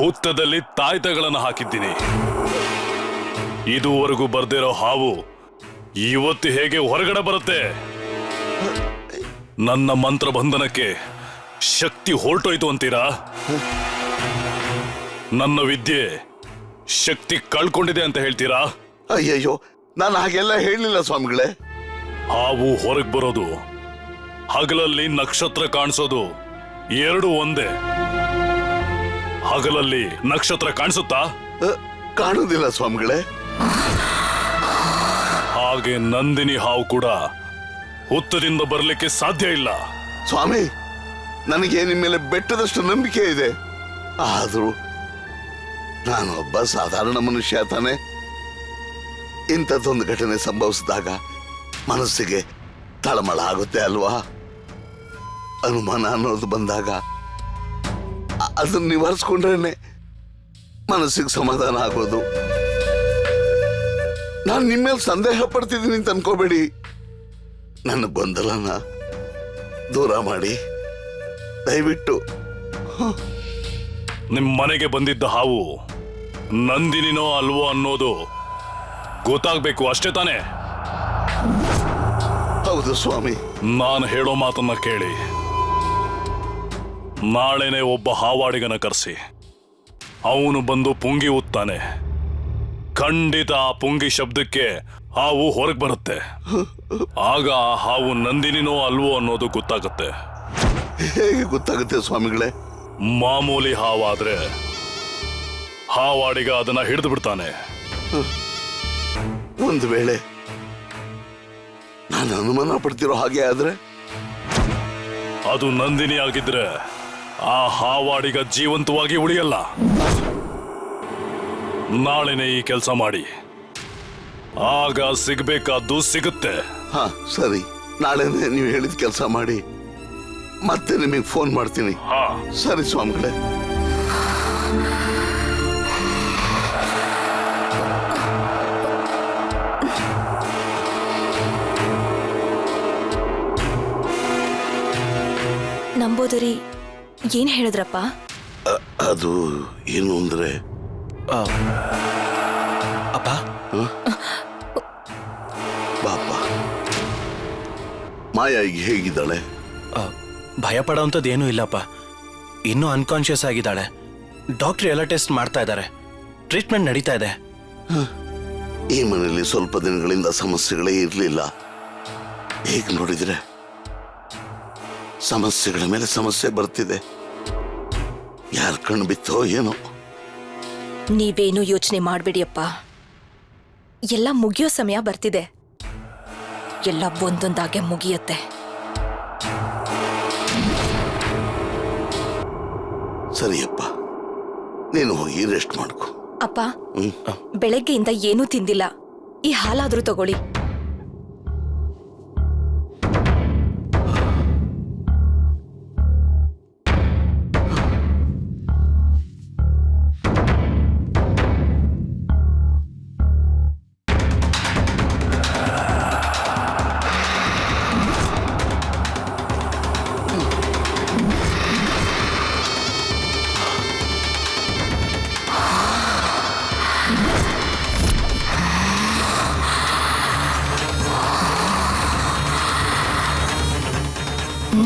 ಹುತ್ತದಲ್ಲಿ ತಾಯ್ತಗಳನ್ನು ಹಾಕಿದ್ದೀನಿ. ಇದುವರೆಗೂ ಬರ್ದಿರೋ ಹಾವು ಇವತ್ತು ಹೇಗೆ ಹೊರಗಡೆ ಬರುತ್ತೆ? ನನ್ನ ಮಂತ್ರ ಬಂಧನಕ್ಕೆ ಶಕ್ತಿ ಹೊರಟೋಯ್ತು ಅಂತೀರಾ? ನನ್ನ ವಿದ್ಯೆ ಶಕ್ತಿ ಕಳ್ಕೊಂಡಿದೆ ಅಂತ ಹೇಳ್ತೀರಾ? ಅಯ್ಯಯ್ಯೋ, ನಾನು ಹಾಗೆಲ್ಲ ಹೇಳಿಲ್ಲ ಸ್ವಾಮಿಗಳೇ. ಹಾವು ಹೊರಗೆ ಬರೋದು ಹಗಲಲ್ಲಿ ನಕ್ಷತ್ರ ಕಾಣಿಸೋದು ಎರಡು ಒಂದೇ. ಹಗಲಲ್ಲಿ ನಕ್ಷತ್ರ ಕಾಣಿಸುತ್ತಾ? ಕಾಣುವುದಿಲ್ಲ ಸ್ವಾಮಿಗಳೇ. ಹಾಗೆ ನಂದಿನಿ ಹಾವು ಕೂಡ ಹುತ್ತದಿಂದ ಬರಲಿಕ್ಕೆ ಸಾಧ್ಯ ಇಲ್ಲ. ಸ್ವಾಮಿ, ನನಗೆ ನಿಮ್ಮ ಮೇಲೆ ಬೆಟ್ಟದಷ್ಟು ನಂಬಿಕೆ ಇದೆ. ಆದ್ರೂ ನಾನು ಒಬ್ಬ ಸಾಧಾರಣ ಮನುಷ್ಯ ತಾನೆ. ಇಂಥದ್ದೊಂದು ಘಟನೆ ಸಂಭವಿಸಿದಾಗ ಮನಸ್ಸಿಗೆ ತಳಮಳ ಆಗುತ್ತೆ ಅಲ್ವಾ? ಅನುಮಾನ ಅನ್ನೋದು ಬಂದಾಗ ಅದನ್ನು ನಿವಾರಿಸ್ಕೊಂಡ್ರೇನೆ ಮನಸ್ಸಿಗೆ ಸಮಾಧಾನ ಆಗೋದು. ನಾನು ನಿಮ್ಮ ಮೇಲೆ ಸಂದೇಹ ಪಡ್ತಿದ್ದೀನಿ ಅಂತ ಅನ್ಕೋಬೇಡಿ. ನನ್ನ ಗೊಂದಲನ ದೂರ ಮಾಡಿ ದಯವಿಟ್ಟು. ನಿಮ್ ಮನೆಗೆ ಬಂದಿದ್ದ ಹಾವು ನಂದಿನಿನೋ ಅಲ್ವೋ ಅನ್ನೋದು ಗೊತ್ತಾಗ್ಬೇಕು, ಅಷ್ಟೇ ತಾನೇ? ಹೌದು ಸ್ವಾಮಿ. ನಾನು ಹೇಳೋ ಮಾತನ್ನ ಕೇಳಿ. ನಾಳೆನೆ ಒಬ್ಬ ಹಾವಾಡಿಗನ ಕರೆಸಿ ಅವನು ಬಂದು ಪುಂಗಿ ಊದ್ತಾನೆ. ಖಂಡಿತ ಆ ಪುಂಗಿ ಶಬ್ದಕ್ಕೆ ಹಾವು ಹೊರಗೆ ಬರುತ್ತೆ. ಆಗ ಆ ಹಾವು ನಂದಿನಿನೋ ಅಲ್ವೋ ಅನ್ನೋದು ಗೊತ್ತಾಗುತ್ತೆ. ಹೇಗೆ ಗೊತ್ತಾಗುತ್ತೆ ಸ್ವಾಮಿಗಳೇ? ಮಾಮೂಲಿ ಹಾವಾದ್ರೆ ಹಾವಾಡಿಗ ಅದನ್ನ ಹಿಡಿದು ಬಿಡ್ತಾನೆ. ಒಂದು ವೇಳೆ ನಾನು ಅನುಮಾನ ಪಡ್ತಿರೋ ಹಾಗೆ ಆದ್ರೆ? ಅದು ನಂದಿನಿ ಆಗಿದ್ರೆ ಆ ಹಾವಾಡಿಗ ಜೀವಂತವಾಗಿ ಉಳಿಯಲ್ಲ. ನಾಳೆನೆ ಈ ಕೆಲಸ ಮಾಡಿ, ಆಗ ಸಿಗ್ಬೇಕಾದ್ದು ಸಿಗುತ್ತೆ. ಹಾ ಸರಿ, ನಾಳೆನೆ ನೀವು ಹೇಳಿದ ಕೆಲಸ ಮಾಡಿ ಮತ್ತೆ ನಿಮಗೆ ಫೋನ್ ಮಾಡ್ತೀನಿ. ಸರಿ ಸ್ವಾಮಿಗಳೇ. ನಂಬೋದರಿ ಏನ್ ಹೇಳಿದ್ರಪ್ಪ? ಅದು ಏನು ಅಂದ್ರೆ ಅಪ್ಪ, ಬಾಪ, ಮಾಯಾ ಈಗ ಹೇಗಿದ್ದಾಳೆ? ಭಯ ಪಡೋಂಥದ್ದು ಏನೂ ಇಲ್ಲಪ್ಪ. ಇನ್ನೂ ಅನ್ಕಾನ್ಶಿಯಸ್ ಆಗಿದ್ದಾಳೆ. ಡಾಕ್ಟ್ರು ಎಲ್ಲ ಟೆಸ್ಟ್ ಮಾಡ್ತಾ ಇದ್ದಾರೆ. ಟ್ರೀಟ್ಮೆಂಟ್ ನಡೀತಾ ಇದೆ. ಈ ಮನೆಯಲ್ಲಿ ಸ್ವಲ್ಪ ದಿನಗಳಿಂದ ಸಮಸ್ಯೆಗಳೇ ಇರಲಿಲ್ಲ. ಹೇಗೆ ನೋಡಿದ್ರೆ ಸಮಸ್ಯೆಗಳ ಮೇಲೆ ಸಮಸ್ಯೆ ಬರ್ತಿದೆ. ಯಾರ ಕಣ್ಣು ಬಿತ್ತೋ ಏನೋ. ನೀವೇನು ಯೋಚನೆ ಮಾಡ್ಬೇಡಿಯಪ್ಪ. ಎಲ್ಲ ಮುಗಿಯೋ ಸಮಯ ಬರ್ತಿದೆ. ಎಲ್ಲ ಒಂದೊಂದಾಗೆ ಮುಗಿಯತ್ತೆ. ಸರಿಯಪ್ಪ, ನೀನು ಹೋಗಿ ರೆಸ್ಟ್ ಮಾಡ್ಕೊ. ಅಪ್ಪ, ಬೆಳಗ್ಗೆಯಿಂದ ಏನೂ ತಿಂದಿಲ್ಲ. ಈ ಹಾಲಾದ್ರೂ ತಗೊಳ್ಳಿ.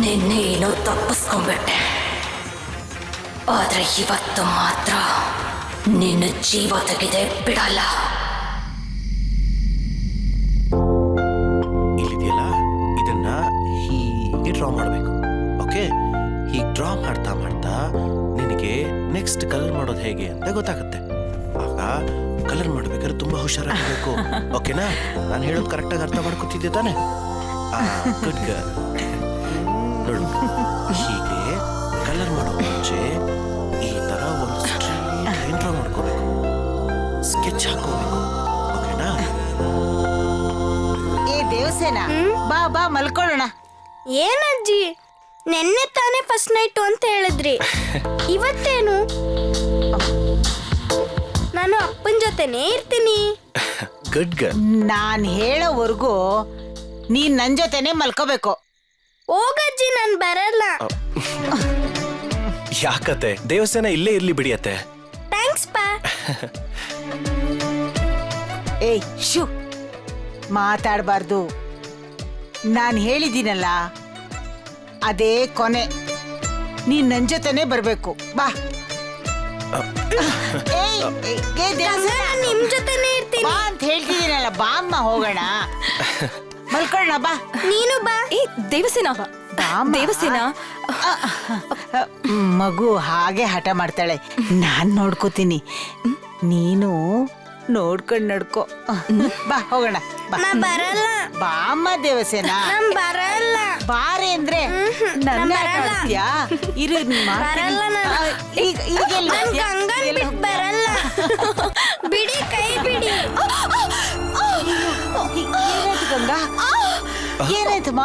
ನಿನ್ನೆ ಏನೋ ತಪ್ಪಿಸ್ಕೊಂಡ್ಬಿಟ್ಟೆ, ಆದ್ರೆ ಇವತ್ತು ಮಾತ್ರ ನಿನ್ನ ಜೀವ ತೆಗೆದೇ ಬಿಡಲ್ಲ. ಇಲ್ಲಿದೆಯಲ್ಲ, ಇದನ್ನ ಹೀಗೆ ಡ್ರಾ ಮಾಡಬೇಕು. ಓಕೆ, ಹೀಗೆ ಡ್ರಾ ಮಾಡ್ತಾ ಮಾಡ್ತಾ ನಿನಗೆ ನೆಕ್ಸ್ಟ್ ಕಲರ್ ಮಾಡೋದು ಹೇಗೆ ಅಂತ ಗೊತ್ತಾಗುತ್ತೆ. ಆಗ ಕಲರ್ ಮಾಡ್ಬೇಕಾದ್ರೆ ತುಂಬಾ ಹುಷಾರಾಗಬೇಕು. ಓಕೆನಾ? ನಾನು ಹೇಳೋದು ಕರೆಕ್ಟಾಗಿ ಅರ್ಥ ಮಾಡ್ಕೊತಿದ್ದೆ ತಾನೆ? Good girl. ನೋಡು, ಹೀಗೆ ಕಲರ್ ಮಾಡೋ ಮುಂಚೆ ಈ ತರ ಒಂದು ಸ್ಟ್ರೈಟ್ ಲೈನ್ ಡ್ರಾ ಮಾಡ್ಕೋಬೇಕು. ಸ್ಕೆಚ್ ಹಾಕೋಬೇಕು. ಓಕೆನಾ? ಏ ದೇವಸೇನ, ಬಾ ಬಾ ಮಲ್ಕೊಳ್ಳೋಣ. ಏನಜ್ಜಿ, ನೆನ್ನೆ ತಾನೇ ಫಸ್ಟ್ ನೈಟು ಅಂತ ಹೇಳಿದ್ರಿ, ಇವತ್ತೇನು? ನಾನು ಅಪ್ಪನ ಜೊತೆನೇ ಇರ್ತೀನಿ. Good girl. ನಾನ್ ಹೇಳೋವರೆಗೂ ನೀನ್ ನನ್ ಜೊತೆನೆ ಮಲ್ಕೋಬೇಕು. ಹೋಗಜ್ಜಿ, ನಾನು ಬರಲ್ಲ. ಯಾಕತ್ತೆ? ದೇವಸ್ಥಾನ ಇಲ್ಲೇ ಇರ್ಲಿ ಬಿಡಿಯತ್ತೆ. ಥ್ಯಾಂಕ್ಸ್ ಪಾ. ಏಯ್ ಶೂ, ಮಾತಾಡಬಾರ್ದು. ನಾನು ಹೇಳಿದ್ದೀನಲ್ಲ, ಅದೇ ಕೊನೆ. ನೀನ್ ನನ್ ಜೊತೆನೆ ಬರ್ಬೇಕು. ಬಾ. ಏಯ್, ನಿಮ್ ಜೊತೆನೆ ಇರ್ತೀನಿ. ಬಾ ಅಂತ ಹೇಳ್ತಿದ್ದೀನಲ್ಲ, ಬಾ ಅಮ್ಮ ಹೋಗೋಣ. ಮಲ್ಕೊಳ್ಳೋಣ ಬಾ. ನೀನು ಬಾ. ಏ ದೇವಸೇನ ಬಾಮ್ಮ. ದೇವಸೇನ ಮಗು ಹಾಗೆ ಹಠ ಮಾಡ್ತಾಳೆ, ನಾನ್ ನೋಡ್ಕೋತೀನಿ, ನೀನು ನೋಡ್ಕೊಂಡ್ ನಡ್ಕೋ. ಬಾ ಹೋಗೋಣ ಬಾ. ನಾ ಬರಲ್ಲ. ಬಾಮ್ಮ ದೇವಸೇನ, ನಾನ್ ಬರಲ್ಲ. ಬಾರೆ ಅಂದ್ರೆ ನನ್ನ ಬರಲ್ಲ. ಮಾಡ್ತೀಯಾ? ಇರು ಬರಲ್ಲ ನಾನು. ನನ್ ಗಂಗನ್ ಬಿಟ್ ಬರಲ್ಲ. ಬಿಡಿ, ಕೈ ಬಿಡಿ. ಏನಾಯ್ತು ಗಂಗಾ? ಏನಾಯ್ತಮ್ಮ?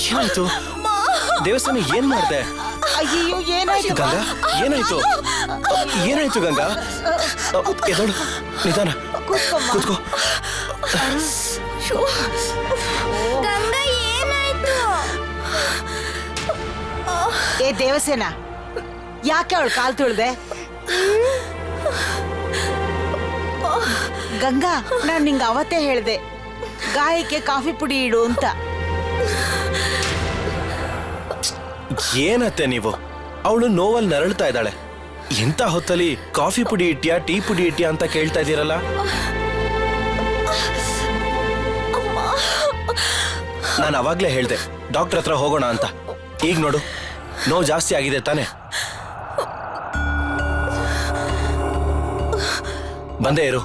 ಏನಾಯ್ತು ದೇವಸ್ಥಾನ? ಏನ್ ಮಾಡ್ದೆ? ಅಯ್ಯೋ ಏನಾಯ್ತು ಗಂಗಾ ಏನಾಯ್ತು? ಏನಾಯ್ತು ಗಂಗಾ? ಎದಳು, ನಿಧಾನ, ಕೂತ್ಕೋ. ಗಂಗಾ ಏನಾಯ್ತು? ಏ ದೇವಸೇನ, ಯಾಕೆ ಅವಳು ಕಾಲ್ ತುಳ್ದೆ? ಗಂಗಾ, ನಾನ್ ನಿಂಗೆ ಅವತ್ತೇ ಹೇಳ್ದೆ ಗಾಯಕ್ಕೆ ಕಾಫಿ ಪುಡಿ ಇಡು ಅಂತ. ಏನತ್ತೆ ನೀವು? ಅವಳು ನೋವಲ್ಲಿ ನರಳ್ತಾ ಇದ್ದಾಳೆ, ಎಂತ ಹೊತ್ತಲ್ಲಿ ಕಾಫಿ ಪುಡಿ ಇಟ್ಯಾ ಟೀ ಪುಡಿ ಇಟ್ಯಾ ಅಂತ ಕೇಳ್ತಾ ಇದ್ದೀರಲ್ಲ? ನಾನು ಅವಾಗ್ಲೇ ಹೇಳ್ದೆ ಡಾಕ್ಟರ್ ಹತ್ರ ಹೋಗೋಣ ಅಂತ. ಈಗ ನೋಡು, ನೋವು ಜಾಸ್ತಿ ಆಗಿದೆ ತಾನೆ? ಬಂದೇ ಇರು.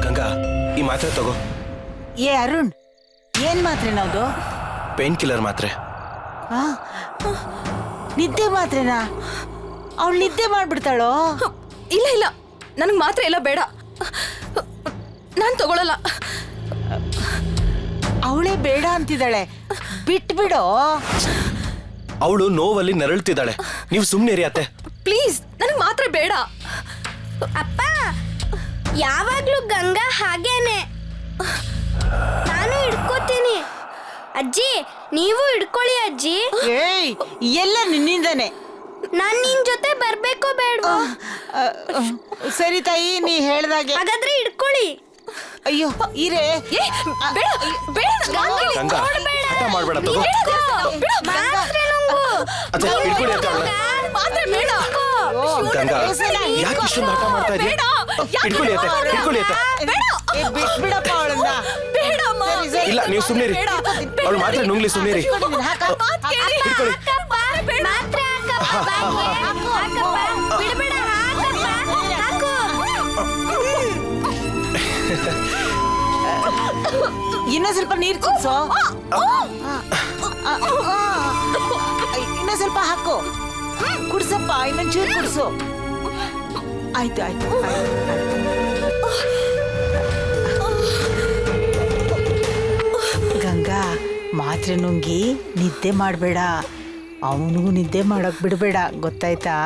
ಗಂಗಾ, ಈ ಮಾತ್ರೆ ತಗೋ. ಏ ಅರುಣ್, ಏನ್ ಮಾತ್ರೆ ನಾವ್ದು? ಪೇನ್ ಕಿಲ್ಲರ್ ಮಾತ್ರೆ. ನಿದ್ದೆ ಮಾತ್ರೆನಾ? ಅವಳು ನಿದ್ದೆ ಮಾಡ್ಬಿಡ್ತಾಳೋ? ಇಲ್ಲ ಇಲ್ಲ, ನನಗೆ ಮಾತ್ರ ಎಲ್ಲ ಬೇಡ, ನಾನು ತಗೊಳಲ್ಲ. ಅವಳೇ ಬೇಡ ಅಂತಿದ್ದಾಳೆ, ಬಿಟ್ಬಿಡೋ. ಅವಳು ನೋವಲ್ಲಿ ನರಳ್ತಿದ್ದಾಳೆ, ನೀವು ಸುಮ್ಮನೆ ಇರಿ ಅತ್ತೆ. ಪ್ಲೀಸ್, ನನಗೆ ಮಾತ್ರ ಬೇಡ. ಅಪ್ಪ, ಯಾವಾಗ್ಲೂ ಗಂಗಾ ಹಾಗೇನೆ. ನಾನು ಹಿಡ್ಕೋತೀನಿ. ಅಜ್ಜಿ, ನೀವು ಹಿಡ್ಕೊಳ್ಳಿ ಅಜ್ಜಿ. ಏಯ್, ಎಲ್ಲ ನಿನ್ನಿಂದಾನೆ. ನಾನ್ ನಿನ್ ಜೊತೆ ಬರ್ಬೇಕೋ ಬೇಡವೋ? ಸರಿ ತಾಯಿ, ನೀ ಹೇಳ್ದಾಗೆ. ಹಾಗಾದ್ರೆ ಹಿಡ್ಕೊಳ್ಳಿ. ಅಯ್ಯೋ ಇರೇ. ಬೇಡ ಬೇಡ, ಗಂಗಾ, ಹಠ ಮಾಡ್ಬೇಡ, ತಗೋ. ಮಾತ್ರೆ ನುಂಗು. ಅತ್ತೆ, ಹಿಡ್ಕೊಳ್ಳಿ ಅತ್ತೆ ಅವಳನ್ನ. ಮಾತ್ರ ಬೇಡ. ಗಂಗಾ, ಯಾಕೆ ಇಷ್ಟೊಂದು ಹಠ ಮಾಡ್ತಾ ಇದೀಯ? ಹಿಡ್ಕೊಳ್ಳಿ ಅತ್ತೆ, ಹಿಡ್ಕೊಳ್ಳಿ ಅತ್ತೆ. ಬಿಟ್ಬಿಡಪ್ಪ ಅವಳನ್ನ. ಇಲ್ಲ, ನೀವು ಸುಮ್ಮನೆ ಇರಿ, ಅವಳು ಮಾತ್ರ ನುಂಗ್ಲಿ, ಸುಮ್ಮನೆ ಇರಿ. ಹಿಡ್ಕೊಳ್ಳಿ. ಮಾತ್ರೆ ಹಾಕಪ್ಪ, ಹಾಕಪ್ಪ. ಬಿಡ್ಬೇಡ, ಹಾಕಪ್ಪ, ಹಾಕು. ಇನ್ನೊಂದ್ ಸ್ವಲ್ಪ ನೀರ್ ಕುಡ್ಸೋ. ಇನ್ನೊಂದ್ ಸ್ವಲ್ಪ ಹಾಕು, ಕುಡ್ಸಪ್ಪ, ಇನ್ನೊಂಚೂರು ಕುಡ್ಸು. ಆಯ್ತು ಆಯ್ತು. ಗಂಗಾ, ಮಾತ್ರೆ ನುಂಗಿ ನಿದ್ದೆ ಮಾಡಬೇಡ, ಅವನಿಗೂ ನಿದ್ದೆ ಮಾಡಕ್ ಬಿಡಬೇಡ, ಗೊತ್ತಾಯ್ತಾ?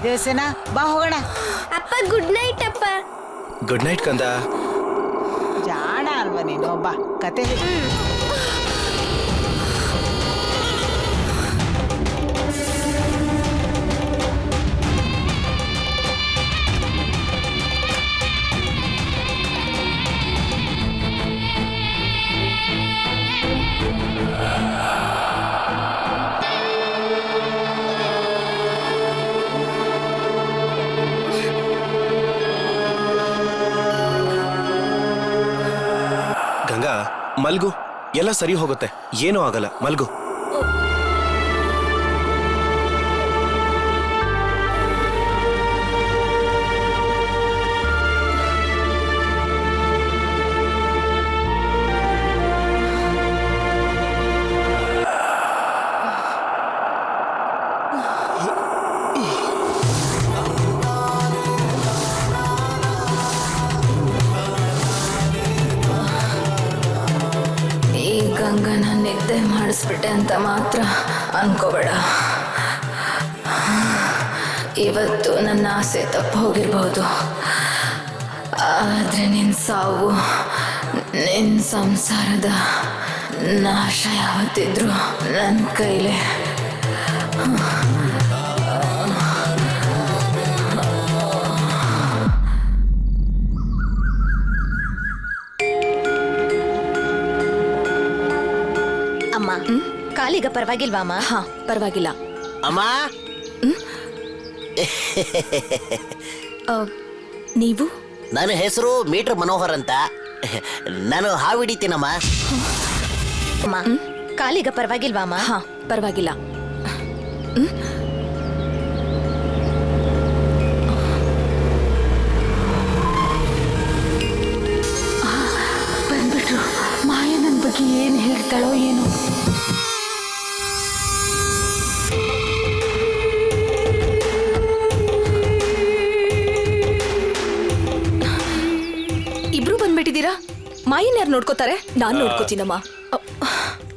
ದೇವಸೇನ, ಬಾ ಹೋಗೋಣ. ಅಪ್ಪ, ಗುಡ್ ನೈಟ್ ಅಪ್ಪ. ಗುಡ್ ನೈಟ್ ಕಂದ. ಜಾಣ ಅಲ್ವಾ ನೀನು? ಬಾ, ಕತೆ ಹೇಳು. ಗಂಗಾ, ಮಲ್ಗು, ಎಲ್ಲ ಸರಿ ಹೋಗುತ್ತೆ, ಏನೂ ಆಗಲ್ಲ, ಮಲ್ಗು. ಗಂಗನ ನಿದ್ದೆ ಮಾಡಿಸ್ಬಿಟ್ಟೆ ಅಂತ ಮಾತ್ರ ಅನ್ಕೋಬೇಡ. ಇವತ್ತು ನನ್ನ ಆಸೆ ತಪ್ಪು ಹೋಗಿರ್ಬೋದು, ಆದರೆ ನಿನ್ನ ಸಾವು, ನಿನ್ನ ಸಂಸಾರದ ನಾಶ ಯಾವತ್ತಿದ್ರು ನನ್ನ ಕೈಲೇ. ಕಾಲಿಗ ಪರವಾಗಿಲ್ವಾಮ? ಹಾ ಪರವಾಗಿಲ್ಲ. ಅಮ್ಮ ನೀವು? ನನ್ನ ಹೆಸರು ಮೀಟರ್ ಮನೋಹರ್ ಅಂತ. ನಾನು ಹಾವು ಹಿಡಿತೀನಮ್ಮ. ಕಾಲಿಗ ಪರವಾಗಿಲ್ವಾಮ? ಹಾ ಪರವಾಗಿಲ್ಲ. ಬಂದ್ಬಿಟ್ರು. ಮಾಯ ನನ್ನ ಬಗ್ಗೆ ಏನು ಹೇಳ್ತಾಳೋ ಏನೋ. ಇಬ್ರು ಬಂದ್ಬಿಟ್ಟಿದ್ದೀರಾ? ಮಾಯನ್ ಯಾರು ನೋಡ್ಕೋತಾರೆ? ನಾನ್ ನೋಡ್ಕೋತೀನಮ್ಮ.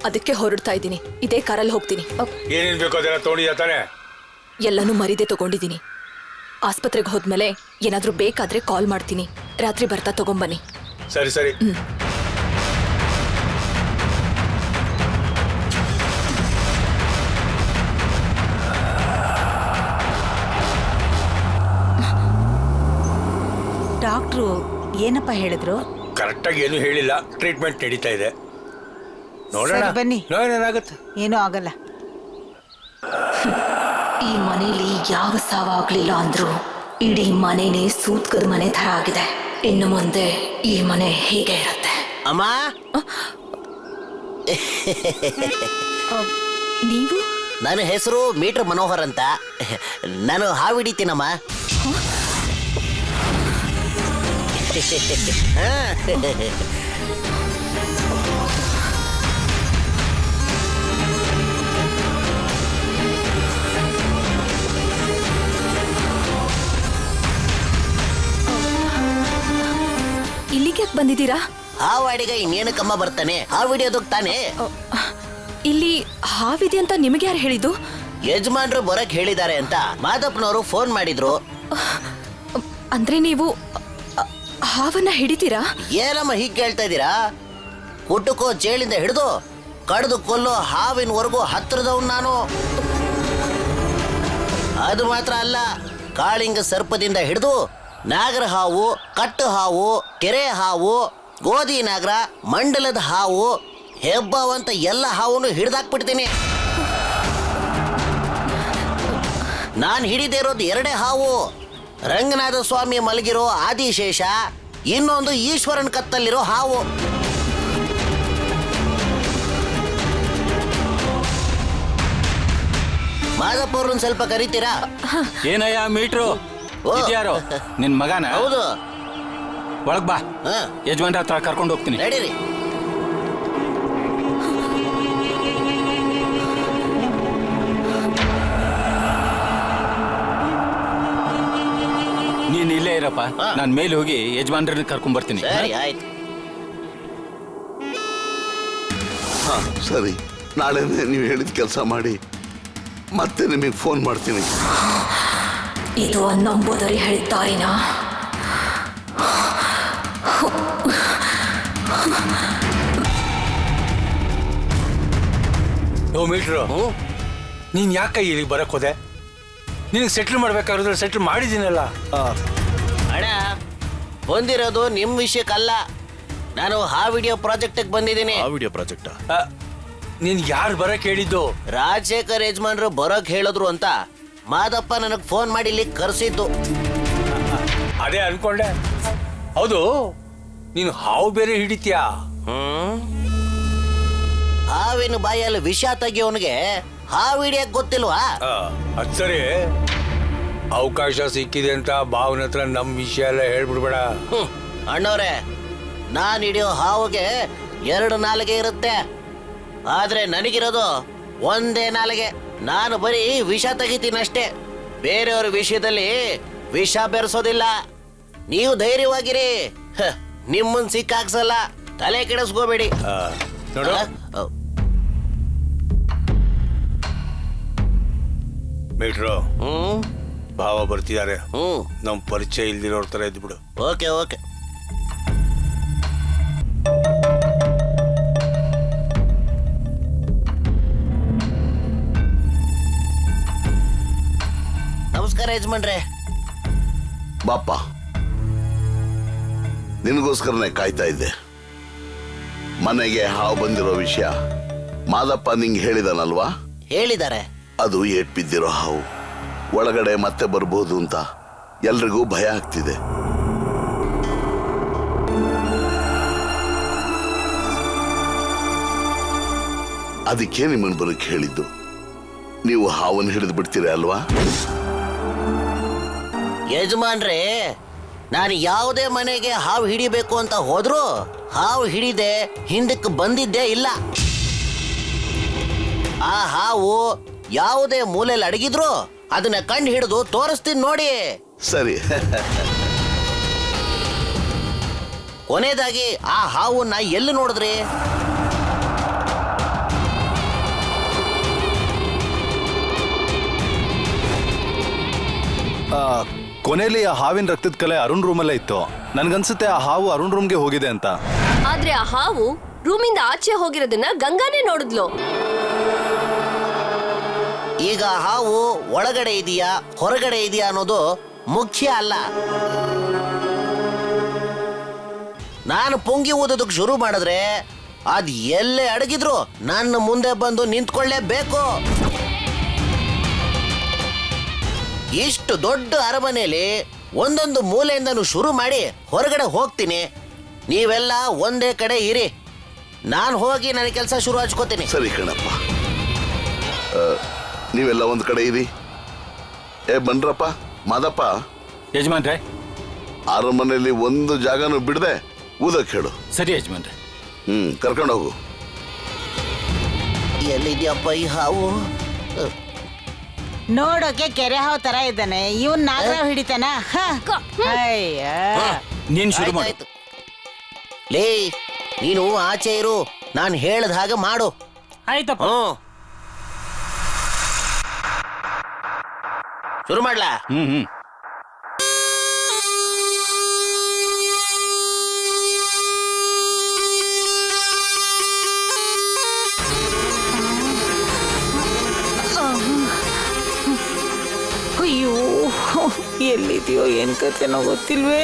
ಅದಕ್ಕೆ ಹೊರಡ್ತಾ ಇದ್ದೀನಿ. ಇದೇ ಕಾರಲ್ಲಿ ಹೋಗ್ತೀನಿ. ಏನೇನ್ ಬೇಕೋ ಅದೆಲ್ಲ ತಗೊಂಡಿದ್ಯಾ ತಾನೆ? ಎಲ್ಲಾನು ಮರಿದೆ ತಗೊಂಡಿದ್ದೀನಿ. ಆಸ್ಪತ್ರೆಗೆ ಹೋದ್ಮೇಲೆ ಏನಾದ್ರೂ ಬೇಕಾದ್ರೆ ಕಾಲ್ ಮಾಡ್ತೀನಿ. ರಾತ್ರಿ ಬರ್ತಾ ತಗೊಂಬನ್ನಿ. ಸರಿ ಸರಿ. ಡಾಕ್ಟ್ರು ಏನಪ್ಪ ಹೇಳಿದ್ರು? ಕರೆಕ್ಟಾಗಿ ಏನು ಹೇಳಿಲ್ಲ. ಟ್ರೀಟ್ಮೆಂಟ್ ನಡೀತಾ ಇದೆ. ನೋಡೋಣ ಸರಿ, ಬನ್ನಿ. ಏನಾಗುತ್ತೆ. ಏನೂ ಆಗಲ್ಲ. ಈ ಮನೇಲಿ ಯಾವ ಸಾವಾಗ್ಲಿಲ್ಲ ಅಂದ್ರು ಇಡೀ ಮನೆನೇ ಸೂತ್ಕದ ಮನೆ ತರ ಆಗಿದೆ. ಇನ್ನು ಮುಂದೆ ಈ ಮನೆ ಹೀಗೆ ಇರುತ್ತೆ. ಅಮ್ಮ ನೀವು? ನನ್ನ ಹೆಸರು ಮೀಟರ್ ಮನೋಹರ್ ಅಂತ. ನಾನು ಹಾವು ಹಿಡಿತೀನಮ್ಮ. ಇಲ್ಲಿಗೆ ಯಾಕೆ ಬಂದಿದ್ದೀರಾ? ಹಾವು ಅಡಿಗೆ ಇನ್ನೇನಕ್ಕಮ್ಮ ಬರ್ತಾನೆ? ಹಾವು ಹಿಡಿಯೋದಕ್ಕೆ ತಾನೆ. ಇಲ್ಲಿ ಹಾವಿದೆ ಅಂತ ನಿಮಗೆ ಯಾರು ಹೇಳಿದ್ದು? ಯಜಮಾನ್ರು ಬರಕ್ ಹೇಳಿದ್ದಾರೆ ಅಂತ ಮಾದಪ್ಪನವರು ಫೋನ್ ಮಾಡಿದ್ರು. ಅಂದ್ರೆ ನೀವು ಹಾವನ್ನ ಹಿಡಿತೀರಾ? ಏನಮ್ಮ ಹೀಗೆ ಕೇಳ್ತಾ ಇದ್ದೀರಾ? ಕುಟುಕೋ ಚೇಳಿಂದ ಹಿಡಿದು ಕಡ್ದು ಕೊಲ್ಲೋ ಹಾವಿನವರೆಗೂ ಹತ್ತಿರದವ್ ನಾನು. ಅದು ಮಾತ್ರ ಅಲ್ಲ, ಕಾಳಿಂಗ ಸರ್ಪದಿಂದ ಹಿಡಿದು ನಾಗರ ಹಾವು, ಕಟ್ಟು ಹಾವು, ಕೆರೆ ಹಾವು, ಗೋಧಿ ನಾಗರ, ಮಂಡಲದ ಹಾವು, ಹೆಬ್ಬಾವಂತ ಎಲ್ಲ ಹಾವನ್ನು ಹಿಡಿದಾಕ್ಬಿಡ್ತೀನಿ. ನಾನು ಹಿಡಿದೇ ಇರೋದು ಎರಡೇ ಹಾವು. ರಂಗನಾಥ ಸ್ವಾಮಿ ಮಲಗಿರೋ ಆದಿಶೇಷ, ಇನ್ನೊಂದು ಈಶ್ವರನ್ ಕತ್ತಲ್ಲಿರೋ ಹಾವು. ಮಾದಪ್ಪ ಅವ್ರನ್ನ ಸ್ವಲ್ಪ ಕರಿತೀರಾ? ಏನಯ್ಯ ಮೀಟ್ರು? ಇದ್ಯಾರು ನಿನ್ ಮಗನ? ಹೌದು. ಒಳಗ್ ಬಾ, ಯಜಮಾನ್ರ ಹತ್ರ ಕರ್ಕೊಂಡು ಹೋಗ್ತೀನಿ. ನಡೀರಿ. ನೀನ್ ಇಲ್ಲೇ ಇರಪ್ಪ, ನಾನ್ ಮೇಲೆ ಹೋಗಿ ಯಜಮಾನ್ರನ್ನ ಕರ್ಕೊಂಡ್ ಬರ್ತೀನಿ. ಸರಿ ಆಯ್ತು. ಸರಿ, ನಾಳೆ ನೀವು ಹೇಳಿದ ಕೆಲಸ ಮಾಡಿ ಮತ್ತೆ ನಿಮಗೆ ಫೋನ್ ಮಾಡ್ತೀನಿ. ಇದು ನಂಬೋದರಿ ಹೇಳಿದ್ದಾರಿನಾ? ಓ ಮೀಟ್ರು, ನೀನ್ ಯಾಕ ಇಲ್ಲಿಗೆ ಬರಕ್ ಹೋದೆ? ನಿನಗೆ ಸೆಟ್ಲ್ ಮಾಡ್ಬೇಕಾದ್ರೆ ಸೆಟ್ಲ್ ಮಾಡಿದ್ದೀನಲ್ಲ. ಅಣ್ಣ, ಬಂದಿರೋದು ನಿಮ್ ವಿಷಯಕ್ಕಲ್ಲ. ನಾನು ಆ ವಿಡಿಯೋ ಪ್ರಾಜೆಕ್ಟ್ ಬಂದಿದ್ದೀನಿ. ಆ ವಿಡಿಯೋ ಪ್ರಾಜೆಕ್ಟ್ ನೀನ್ ಯಾರು ಬರಕ್ ಹೇಳಿದ್ದು? ರಾಜಶೇಖರ್ ಯಜಮಾನ್ರು ಬರೋಕ್ ಹೇಳಿದ್ರು ಅಂತ ಮಾದಪ್ಪ ನನಗ್ ಫೋನ್ ಮಾಡಿ ಇಲ್ಲಿ ಕರೆಸಿದ್ದು. ಅದೇ ಅನ್ಕೊಂಡೆ. ಹೌದು, ನೀನು ಹಾವು ಬೇರೆ ಹಿಡಿತೀಯಾ? ಹಾವಿನ ಬಾಯಲ್ಲಿ ವಿಷ ತೆಗಿಯೋನ್ಗೆ ಹಾವು ಹಿಡಿಯಕ್ ಗೊತ್ತಿಲ್ವಾ? ಅದ್ ಸರಿ, ಅವಕಾಶ ಸಿಕ್ಕಿದೆ ಅಂತ ಭಾವನ ಹತ್ರ ನಮ್ ವಿಷಯ ಎಲ್ಲ ಹೇಳ್ಬಿಡ್ಬೇಡ. ಅಣ್ಣವ್ರೆ, ನಾನ್ ಹಿಡಿಯೋ ಹಾವಿಗೆ 2 ನಾಲಿಗೆ ಇರುತ್ತೆ, ಆದ್ರೆ ನನಗಿರೋದು ಒಂದೇ ನಾಲಿಗೆ. ನಾನು ಬರೀ ವಿಷ ತೆಗಿತೀನಷ್ಟೇ, ಬೇರೆಯವ್ರ ವಿಷಯದಲ್ಲಿ ವಿಷ ಬೆರೆಸೋದಿಲ್ಲ. ನೀವು ಧೈರ್ಯವಾಗಿರಿ, ನಿಮ್ಮನ್ ಸಿಕ್ಕಾಕ್ಸಲ್ಲ, ತಲೆ ಕೆಡಿಸ್ಕೋಬೇಡಿ. ನೋಡು, ಮೀಟ್ರು, ಭಾವ ಬರ್ತಿದ್ದಾರೆ. ನಮ್ ಪರಿಚಯ ಇಲ್ದಿರೋರ್ ತರ ಇದ್ಬಿಡು. Okay okay. ನಮಸ್ಕಾರ ಯಜಮಾನ್ರೆ. ಬಾಪ್ಪ, ನಿನಗೋಸ್ಕರನೇ ಕಾಯ್ತಾ ಇದ್ದೆ. ಮನೆಗೆ ಹಾವು ಬಂದಿರೋ ವಿಷಯ ಮಾದಪ್ಪ ನಿಂಗೆ ಹೇಳಿದಾನಲ್ವಾ? ಹೇಳಿದ್ದಾರೆ. ಅದು ಏಟ್ ಬಿದ್ದಿರೋ ಹಾವು, ಒಳಗಡೆ ಮತ್ತೆ ಬರ್ಬೋದು ಅಂತ ಎಲ್ರಿಗೂ ಭಯ ಆಗ್ತಿದೆ. ಅದಕ್ಕೆ ನಿಮ್ಮನ್ನು ಬರಕ್ಕೆ ಹೇಳಿದ್ದು. ನೀವು ಹಾವನ್ನು ಹಿಡಿದು ಬಿಡ್ತೀರಾ ಅಲ್ವಾ? ಯಜಮಾನ್ರೇ, ನಾನು ಯಾವುದೇ ಮನೆಗೆ ಹಾವು ಹಿಡಿಬೇಕು ಅಂತ ಹೋದ್ರು ಹಾವು ಹಿಡಿದೆ ಹಿಂದಕ್ಕೆ ಬಂದಿದ್ದೇ ಇಲ್ಲ. ಆ ಹಾವು ಯಾವುದೇ ಮೂಲೆಯಲ್ಲಿ ಅಡಗಿದ್ರು ಅದನ್ನ ಕಂಡು ಹಿಡಿದು ತೋರಿಸ್ತೀನಿ ನೋಡಿ. ಸರಿ. ಕೊನೆಯದಾಗಿ ಆ ಹಾವನ್ನ ಎಲ್ಲಿ ನೋಡಿದ್ರಿ? ಕೊನೆಯಲ್ಲಿ ಆ ಹಾವಿನ ರಕ್ತದ ಕಲೆ ಅರುಣ್ ರೂಮಲ್ಲೇ ಇತ್ತು. ನನ್ಗನ್ಸುತ್ತೆ ಆ ಹಾವು ಅರುಣ್ ರೂಮ್ಗೆ ಹೋಗಿದೆ ಅಂತ. ಆದ್ರೆ ಆ ಹಾವು ರೂಮಿಂದ ಆಚೆ ಹೋಗಿರೋದನ್ನ ಗಂಗಾನೇ ನೋಡಿದ್ಲು. ಈಗ ಹಾವು ಒಳಗಡೆ ಇದೆಯಾ ಹೊರಗಡೆ ಇದೆಯಾ ಅನ್ನೋದು ಮುಖ್ಯ ಅಲ್ಲ. ನಾನು ಪುಂಗಿ ಊದೋದಕ್ಕೆ ಶುರು ಮಾಡಿದ್ರೆ ಅದ್ ಎಲ್ಲೇ ಅಡಗಿದ್ರು ನನ್ನ ಮುಂದೆ ಬಂದು ನಿಂತ್ಕೊಳ್ಳೇಬೇಕು. ಇಷ್ಟು ದೊಡ್ಡ ಅರಮನೆಯಲ್ಲಿ ಒಂದೊಂದು ಮೂಲೆಯಿಂದನೂ ಶುರು ಮಾಡಿ ಹೊರಗಡೆ ಹೋಗ್ತೀನಿ. ನೀವೆಲ್ಲ ಒಂದೇ ಕಡೆ ಇರಿ, ನಾನು ಹೋಗಿ ನನ್ನ ಕೆಲಸ ಶುರು ಹಚ್ಕೋತೀನಿ. ಸರಿ ಕಣಪ್ಪ, ನೀವೆಲ್ಲ ಒಂದ್ ಕಡೆ ಇರಿ. ಬನ್ರಪ್ಪ. ಮಾದಪ್ಪ, ಯಜಮಾನ್ರೆ, ಅರಮನೆಯಲ್ಲಿ ಒಂದು ಜಾಗನೂ ಬಿಡದೆ ಊದಕ್ಕೆ ಹೇಳು. ಸರಿ ಯಜಮಾನ್ರೆ. ಕರ್ಕೊಂಡು ಹೋಗು. ಎಲ್ಲಿದ್ಯಪ್ಪ ಈ ಹಾವು? ನೋಡೋಕೆ ಕೆರೆ ಹಾವು ತರ ಇದ್ದಾನೆ, ಇವನ್ ನಾಗರಾವ್ ಹಿಡಿತಾನ? ನೀನ್ ಶುರು ಮಾಡು. ಲೇ, ನೀನು ಆಚೆ ಇರು, ನಾನು ಹೇಳ್ದ ಹಾಗೆ ಮಾಡು. ಆಯ್ತಪ್ಪ. ಶುರು ಮಾಡ್ಲಾ? ಅಯ್ಯೋ, ಎಲ್ಲಿದೆಯೋ ಏನ್ ಕತೆನೋ ಗೊತ್ತಿಲ್ವೇ.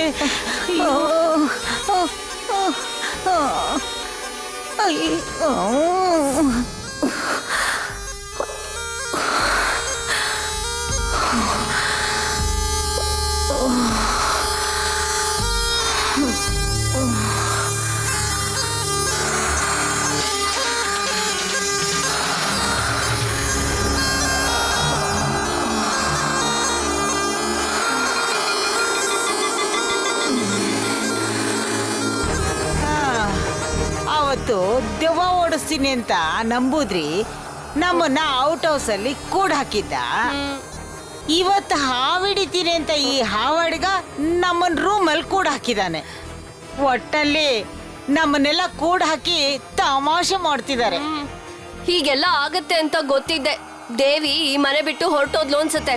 ಅವತ್ತು ದೆವ್ವ ಓಡಿಸ್ತೀನಿ ಅಂತ ನಂಬುದ್ರಿ, ನಮ್ಮನ್ನ ಔಟ್ ಹೌಸ್ ಅಲ್ಲಿ ಕೂಡ್ ಹಾಕಿದ್ದ. ಇವತ್ತು ಹಾವಿಡಿತೀನಿ ಅಂತ ಈ ಹಾವಡ್ಗ ನಮ್ಮನ್ ರೂಮ್ ಅಲ್ಲಿ ಕೂಡ್ ಹಾಕಿದಾನೆ. ಒಟ್ಟಲ್ಲಿ ನಮ್ಮನ್ನೆಲ್ಲ ಕೂಡ್ ಹಾಕಿ ತಮಾಷೆ ಮಾಡ್ತಿದ್ದಾರೆ. ಹೀಗೆಲ್ಲ ಆಗತ್ತೆ ಅಂತ ಗೊತ್ತಿದ್ದೆ ದೇವಿ ಈ ಮನೆ ಬಿಟ್ಟು ಹೊರಟೋದ್ಲು ಅನ್ಸತ್ತೆ.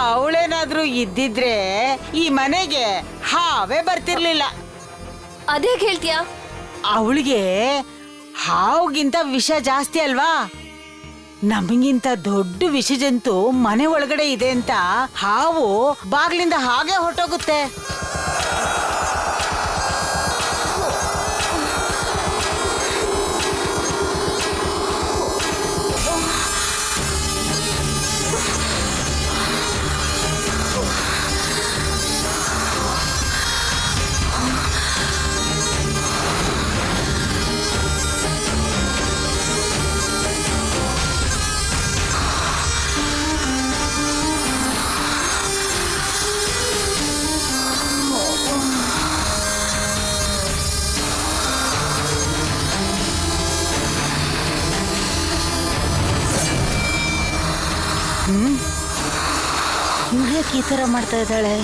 ಅವಳೇನಾದ್ರೂ ಇದ್ದಿದ್ರೆ ಈ ಮನೆಗೆ ಹಾವೇ ಬರ್ತಿರ್ಲಿಲ್ಲ. ಅದೇ ಹೇಳ್ತೀಯಾ? ಅವಳಿಗೆ ಹಾವುಗಿಂತ ವಿಷ ಜಾಸ್ತಿ ಅಲ್ವಾ? ನಮಗಿಂತ ದೊಡ್ಡ ವಿಷ ಜಂತು ಮನೆ ಒಳಗಡೆ ಇದೆ ಅಂತ ಹಾವು ಬಾಗ್ಲಿಂದ ಹಾಗೆ ಹೊರಟೋಗುತ್ತೆ. ಇವಳ್ಯಾಕೆ ಈ ತರ ಮಾಡ್ತಾ ಇದ್ದಾಳೆ?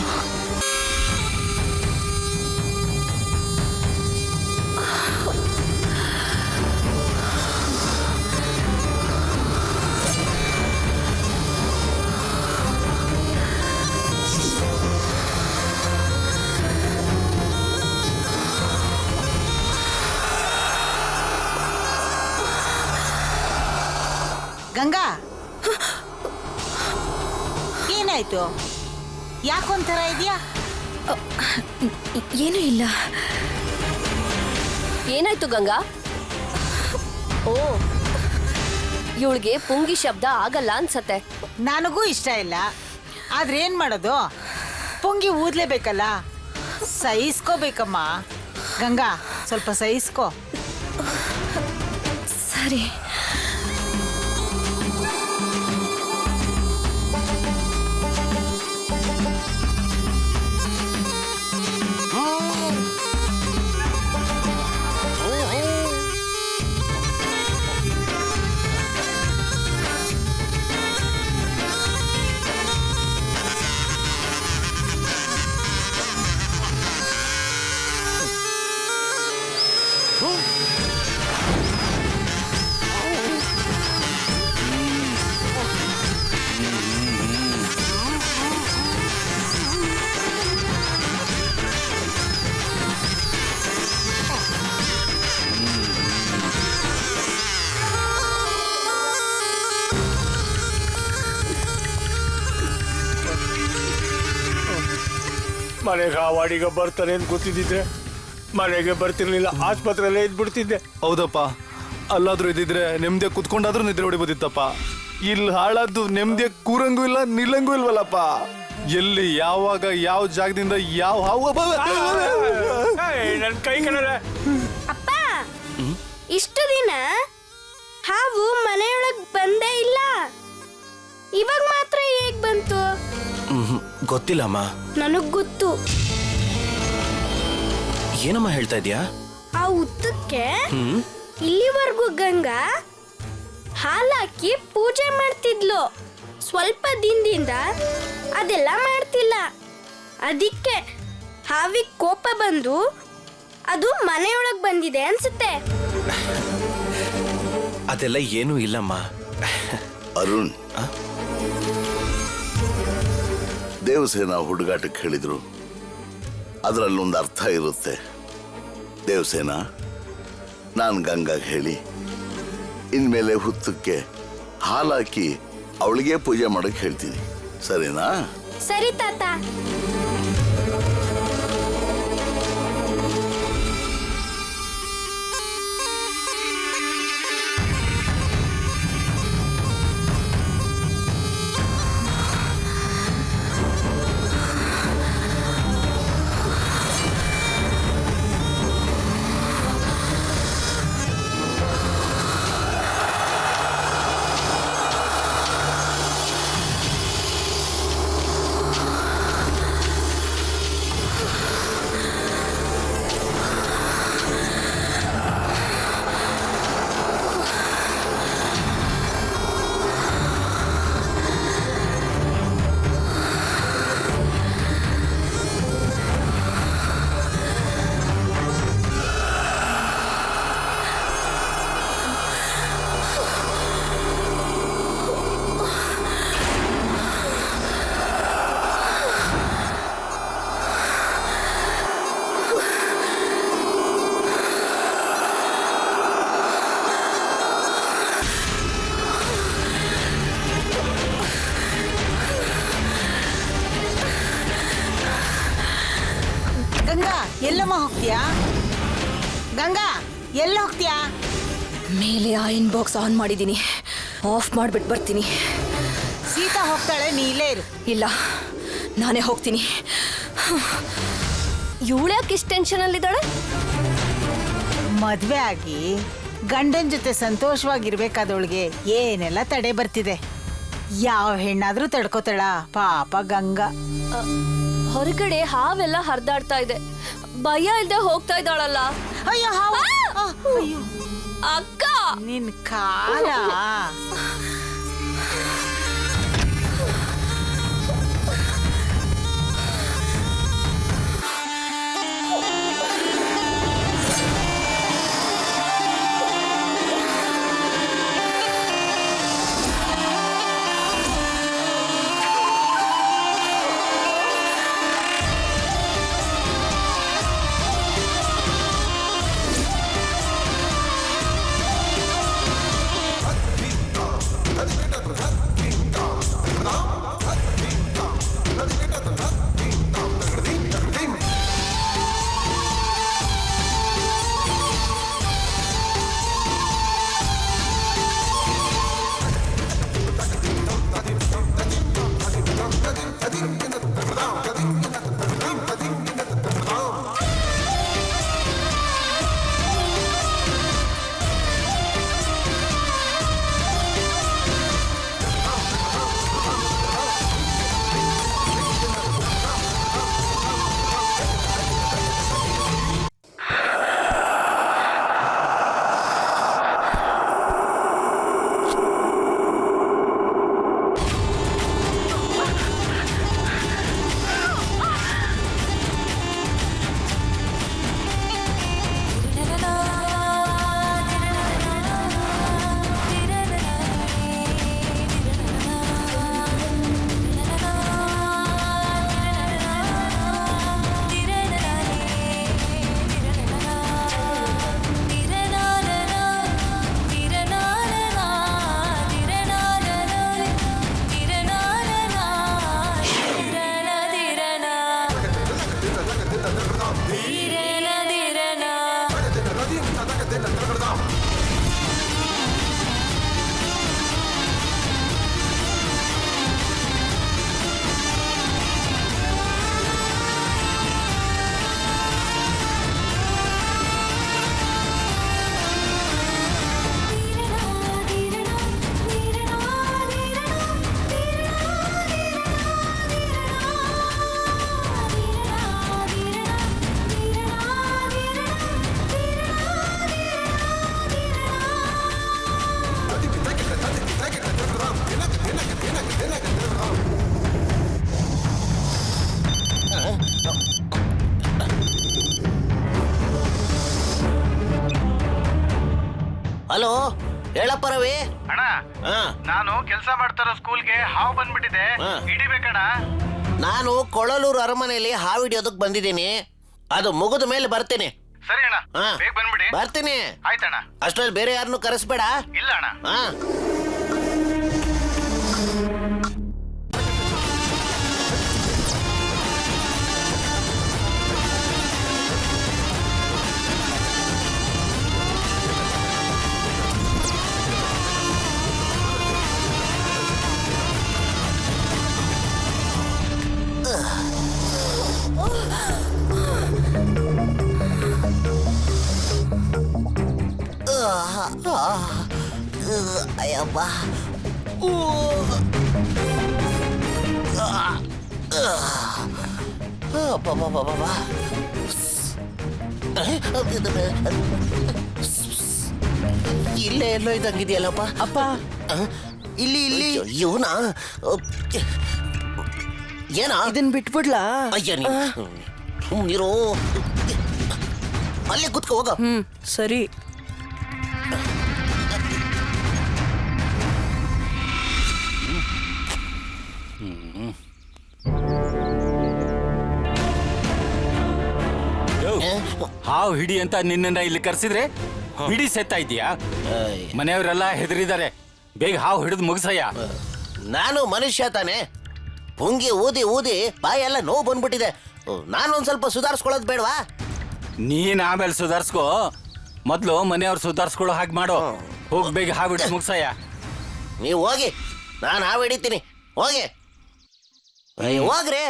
ಗಂಗಾ, ಏನಾಯ್ತು? ಯಾಕೊಂಥರ ಇದೆಯಾ? ಏನೂ ಇಲ್ಲ. ಏನಾಯ್ತು ಗಂಗಾ? ಓ ಇವಳಿಗೆ ಪುಂಗಿ ಶಬ್ದ ಆಗಲ್ಲ ಅನ್ಸತ್ತೆ. ನನಗೂ ಇಷ್ಟ ಇಲ್ಲ, ಆದ್ರೆ ಏನ್ ಮಾಡೋದು, ಪುಂಗಿ ಊದ್ಲೇಬೇಕಲ್ಲ, ಸಹಿಸ್ಕೋಬೇಕಮ್ಮ. ಗಂಗಾ ಸ್ವಲ್ಪ ಸಹಿಸ್ಕೋ. ಸರಿ. ಮನೆಗೆ ಹಾವಾಡಿಗ ಬರ್ತಾನೆ ಅಂತ ಗೊತ್ತಿದ್ದಿದ್ರೆ ಮನೆಗೆ ಬರ್ತಿರ್ಲಿಲ್ಲ, ಆಸ್ಪತ್ರೆಯಲ್ಲೇ ಇದ್ಬಿಡ್ತಿದ್ದೆ. ಹೌದಪ್ಪ, ಅಲ್ಲಾದ್ರೂ ಇದ್ದಿದ್ರೆ ನೆಮ್ಮದಿಯಾಗಿ ಕುತ್ಕೊಂಡಾದ್ರೂ ನಿದ್ರೆ ಹೊಡಿಬೋದಿತ್ತಪ್ಪ. ಇಲ್ಲಿ ಹಾಳಾದ್ದು ನೆಮ್ಮದಿಯಾಗಿ ಕೂರಂಗೂ ಇಲ್ಲ, ನಿಲ್ಲಂಗೂ ಇಲ್ವಲ್ಲಪ್ಪ. ಎಲ್ಲಿ ಯಾವಾಗ ಯಾವ ಜಾಗದಿಂದ ಯಾವ ಹಾವು ನನ್ ಕೈ ಕಣಲ್ಲ. ಅಪ್ಪ, ಇಷ್ಟು ದಿನ ಹಾವು ಮನೆಯೊಳಗ್ ಬಂದೇ ಇಲ್ಲ, ಇವಾಗ ಮಾತ್ರ ಹೇಗ್ ಬಂತು? ಗೊತ್ತಿಲ್ಲಮ್ಮ. ನನಗ್ ಗೊತ್ತು. ಏನಮ್ಮ ಹೇಳ್ತಾ ಇದ್ಯಾ? ಆ ಉತ್ತಕ್ಕೆ ಇಲ್ಲಿವರೆಗೂ ಗಂಗಾ ಹಾಲಾಕಿ ಪೂಜೆ ಮಾಡ್ತಿದ್ಲು. ಸ್ವಲ್ಪ ದಿನದಿಂದ ಅದೆಲ್ಲ ಮಾಡ್ತಿಲ್ಲ. ಅದಕ್ಕೆ ಹಾವಿಗೆ ಕೋಪ ಬಂದು ಅದು ಮನೆಯೊಳಗ್ ಬಂದಿದೆ ಅನ್ಸುತ್ತೆ. ಅದೆಲ್ಲ ಏನೂ ಇಲ್ಲಮ್ಮ. ಅರುಣ್, ದೇವಸೇನ ಹುಡುಗಾಟಕ್ಕೆ ಹೇಳಿದ್ರು, ಅದರಲ್ಲೊಂದು ಅರ್ಥ ಇರುತ್ತೆ. ದೇವಸೇನ, ನಾನು ಗಂಗಾಗೆ ಹೇಳಿ ಇನ್ಮೇಲೆ ಹುತ್ತಕ್ಕೆ ಹಾಲಾಕಿ ಅವಳಿಗೆ ಪೂಜೆ ಮಾಡಕ್ಕೆ ಹೇಳ್ತೀನಿ, ಸರಿನಾ? ಸರಿ ತಾತ. ಗಂಗಾ ಎಲ್ಲಮ್ಮ ಹೋಗ್ತೀಯಾ? ಗಂಗಾ ಎಲ್ಲ ಹೋಗ್ತೀಯಾ? ಮೇಲೆ ಐರನ್ ಬಾಕ್ಸ್ ಆನ್ ಮಾಡಿದ್ದೀನಿ, ಆಫ್ ಮಾಡ್ಬಿಟ್ಟು ಬರ್ತೀನಿ. ಸೀತಾ ಹೋಗ್ತಾಳೆ, ನೀ ಇಲ್ಲೇ ಇರು. ಇಲ್ಲ, ನಾನೇ ಹೋಗ್ತೀನಿ. ಇವಳ್ಯಾಕೆ ಇಷ್ಟು ಟೆನ್ಷನ್ ಅಲ್ಲಿದ್ದಾಳೆ? ಮದ್ವೆ ಆಗಿ ಗಂಡನ ಜೊತೆ ಸಂತೋಷವಾಗಿರ್ಬೇಕಾದವಳಿಗೆ ಏನೆಲ್ಲ ತಡೆ ಬರ್ತಿದೆ. ಯಾವ ಹೆಣ್ಣಾದ್ರೂ ತಡ್ಕೋತಾಳ ಪಾಪ ಗಂಗಾ. ಹೊರಗಡೆ ಹಾವೆಲ್ಲ ಹರಿದಾಡ್ತಾ ಇದೆ, ಭಯ ಇಲ್ದೆ ಹೋಗ್ತಾ ಇದ್ದಾಳಲ್ಲ. ಅಯ್ಯೋ ಅಯ್ಯೋ ಅಕ್ಕ, ನಿನ್ ಕಾಲ. ಹಲೋ, ಹೇಳಪ್ಪ ರವಿ. ಅಣ್ಣ, ನಾನು ಕೆಲಸ ಮಾಡ್ತಾರೋ ಸ್ಕೂಲ್ಗೆ ಹಾವು ಬಂದ್ಬಿಟ್ಟಿದೆ, ಹಿಡಿಬೇಕಣ್ಣ. ನಾನು ಕೊಳಲೂರು ಅರಮನೆಯಲ್ಲಿ ಹಾವು ಹಿಡಿಯೋದಕ್ಕೆ ಬಂದಿದ್ದೀನಿ. ಅದು ಮುಗಿದ ಮೇಲೆ ಬರ್ತೀನಿ. ಸರಿ ಅಣ್ಣ, ಬೇಗ ಬಂದ್ಬಿಡಿ. ಬರ್ತೀನಿ. ಆಯ್ತಣ್ಣ. ಅಷ್ಟ್ರಲ್ಲಿ ಬೇರೆ ಯಾರನ್ನು ಕರೆಸ್ಬೇಡ. ಇಲ್ಲ ಅಣ್ಣ. ಅಯ್ಯಪ್ಪ. ಇಲ್ಲೇ ಎಲ್ಲೋ ಇದ್ದಂಗಿದೆಯಲ್ಲಪ್ಪ. ಅಪ್ಪ, ಇಲ್ಲಿ ಇಲ್ಲಿ ಇವನ ಏನ ಇದನ್ ಬಿಟ್ಬಿಡ್ಲಾ? ಅಯ್ಯ ನೀರು ಅಲ್ಲೇ ಕುತ್ಕೋ ಹೋಗ. ಸರಿ. ಹಾವು ಹಿಡಿ ಅಂತ ನಿನ್ನ ಇಲ್ಲಿ ಕರ್ಸಿದ್ರೆ ಹಿಡಿ ಸೆತ್ತಾ ಇದೀಯಾ? ಮನೆಯವರೆಲ್ಲ ಹೆದರಿದ್ದಾರೆ. ಬೇಗ ಹಾವು ಹಿಡಿದು ಮುಗಿಸಯ್ಯ. ನಾನು ಮನುಷ್ಯ ತಾನೆ. ಪುಂಗಿ ಊದಿ ಊದಿ ಬಾಯೆಲ್ಲ ನೋವು ಬಂದ್ಬಿಟ್ಟಿದೆ. ನಾನೊಂದ್ ಸ್ವಲ್ಪ ಸುಧಾರಿಸ್ಕೊಳ್ಳೋದು ಬೇಡವಾ? ನೀನ್ ಆಮೇಲೆ ಸುಧಾರಿಸ್ಕೋ. ಮೊದ್ಲು ಮನೆಯವ್ರು ಸುಧಾರಿಸ್ಕೊಳ್ಳೋ ಹಾಗೆ ಮಾಡೋ. ಹೋಗಿ ಬೇಗ ಹಾವು ಹಿಡಿದು ಮುಗಿಸಯ್ಯ. ನೀವು ಹೋಗಿ, ನಾನು ಹಾವು ಹಿಡಿತೀನಿ. ಹೋಗಿ ಹೋಗ್ರಿ.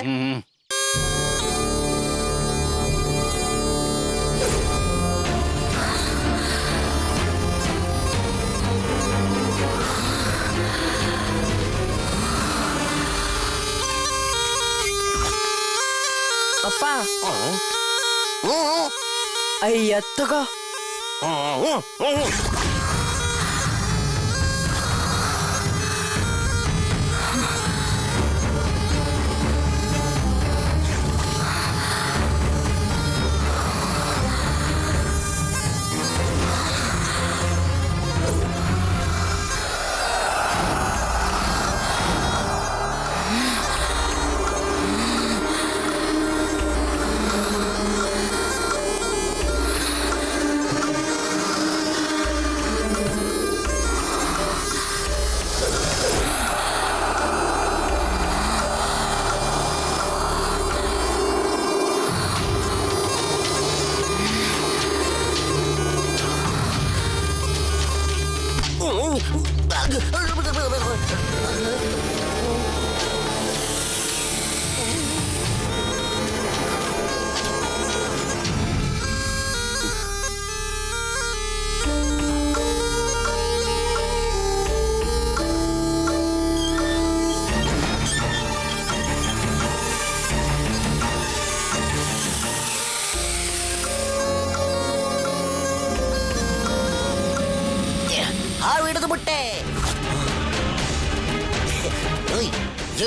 ಅಪ್ಪ, ಅಯ್ಯ ತಗೋ.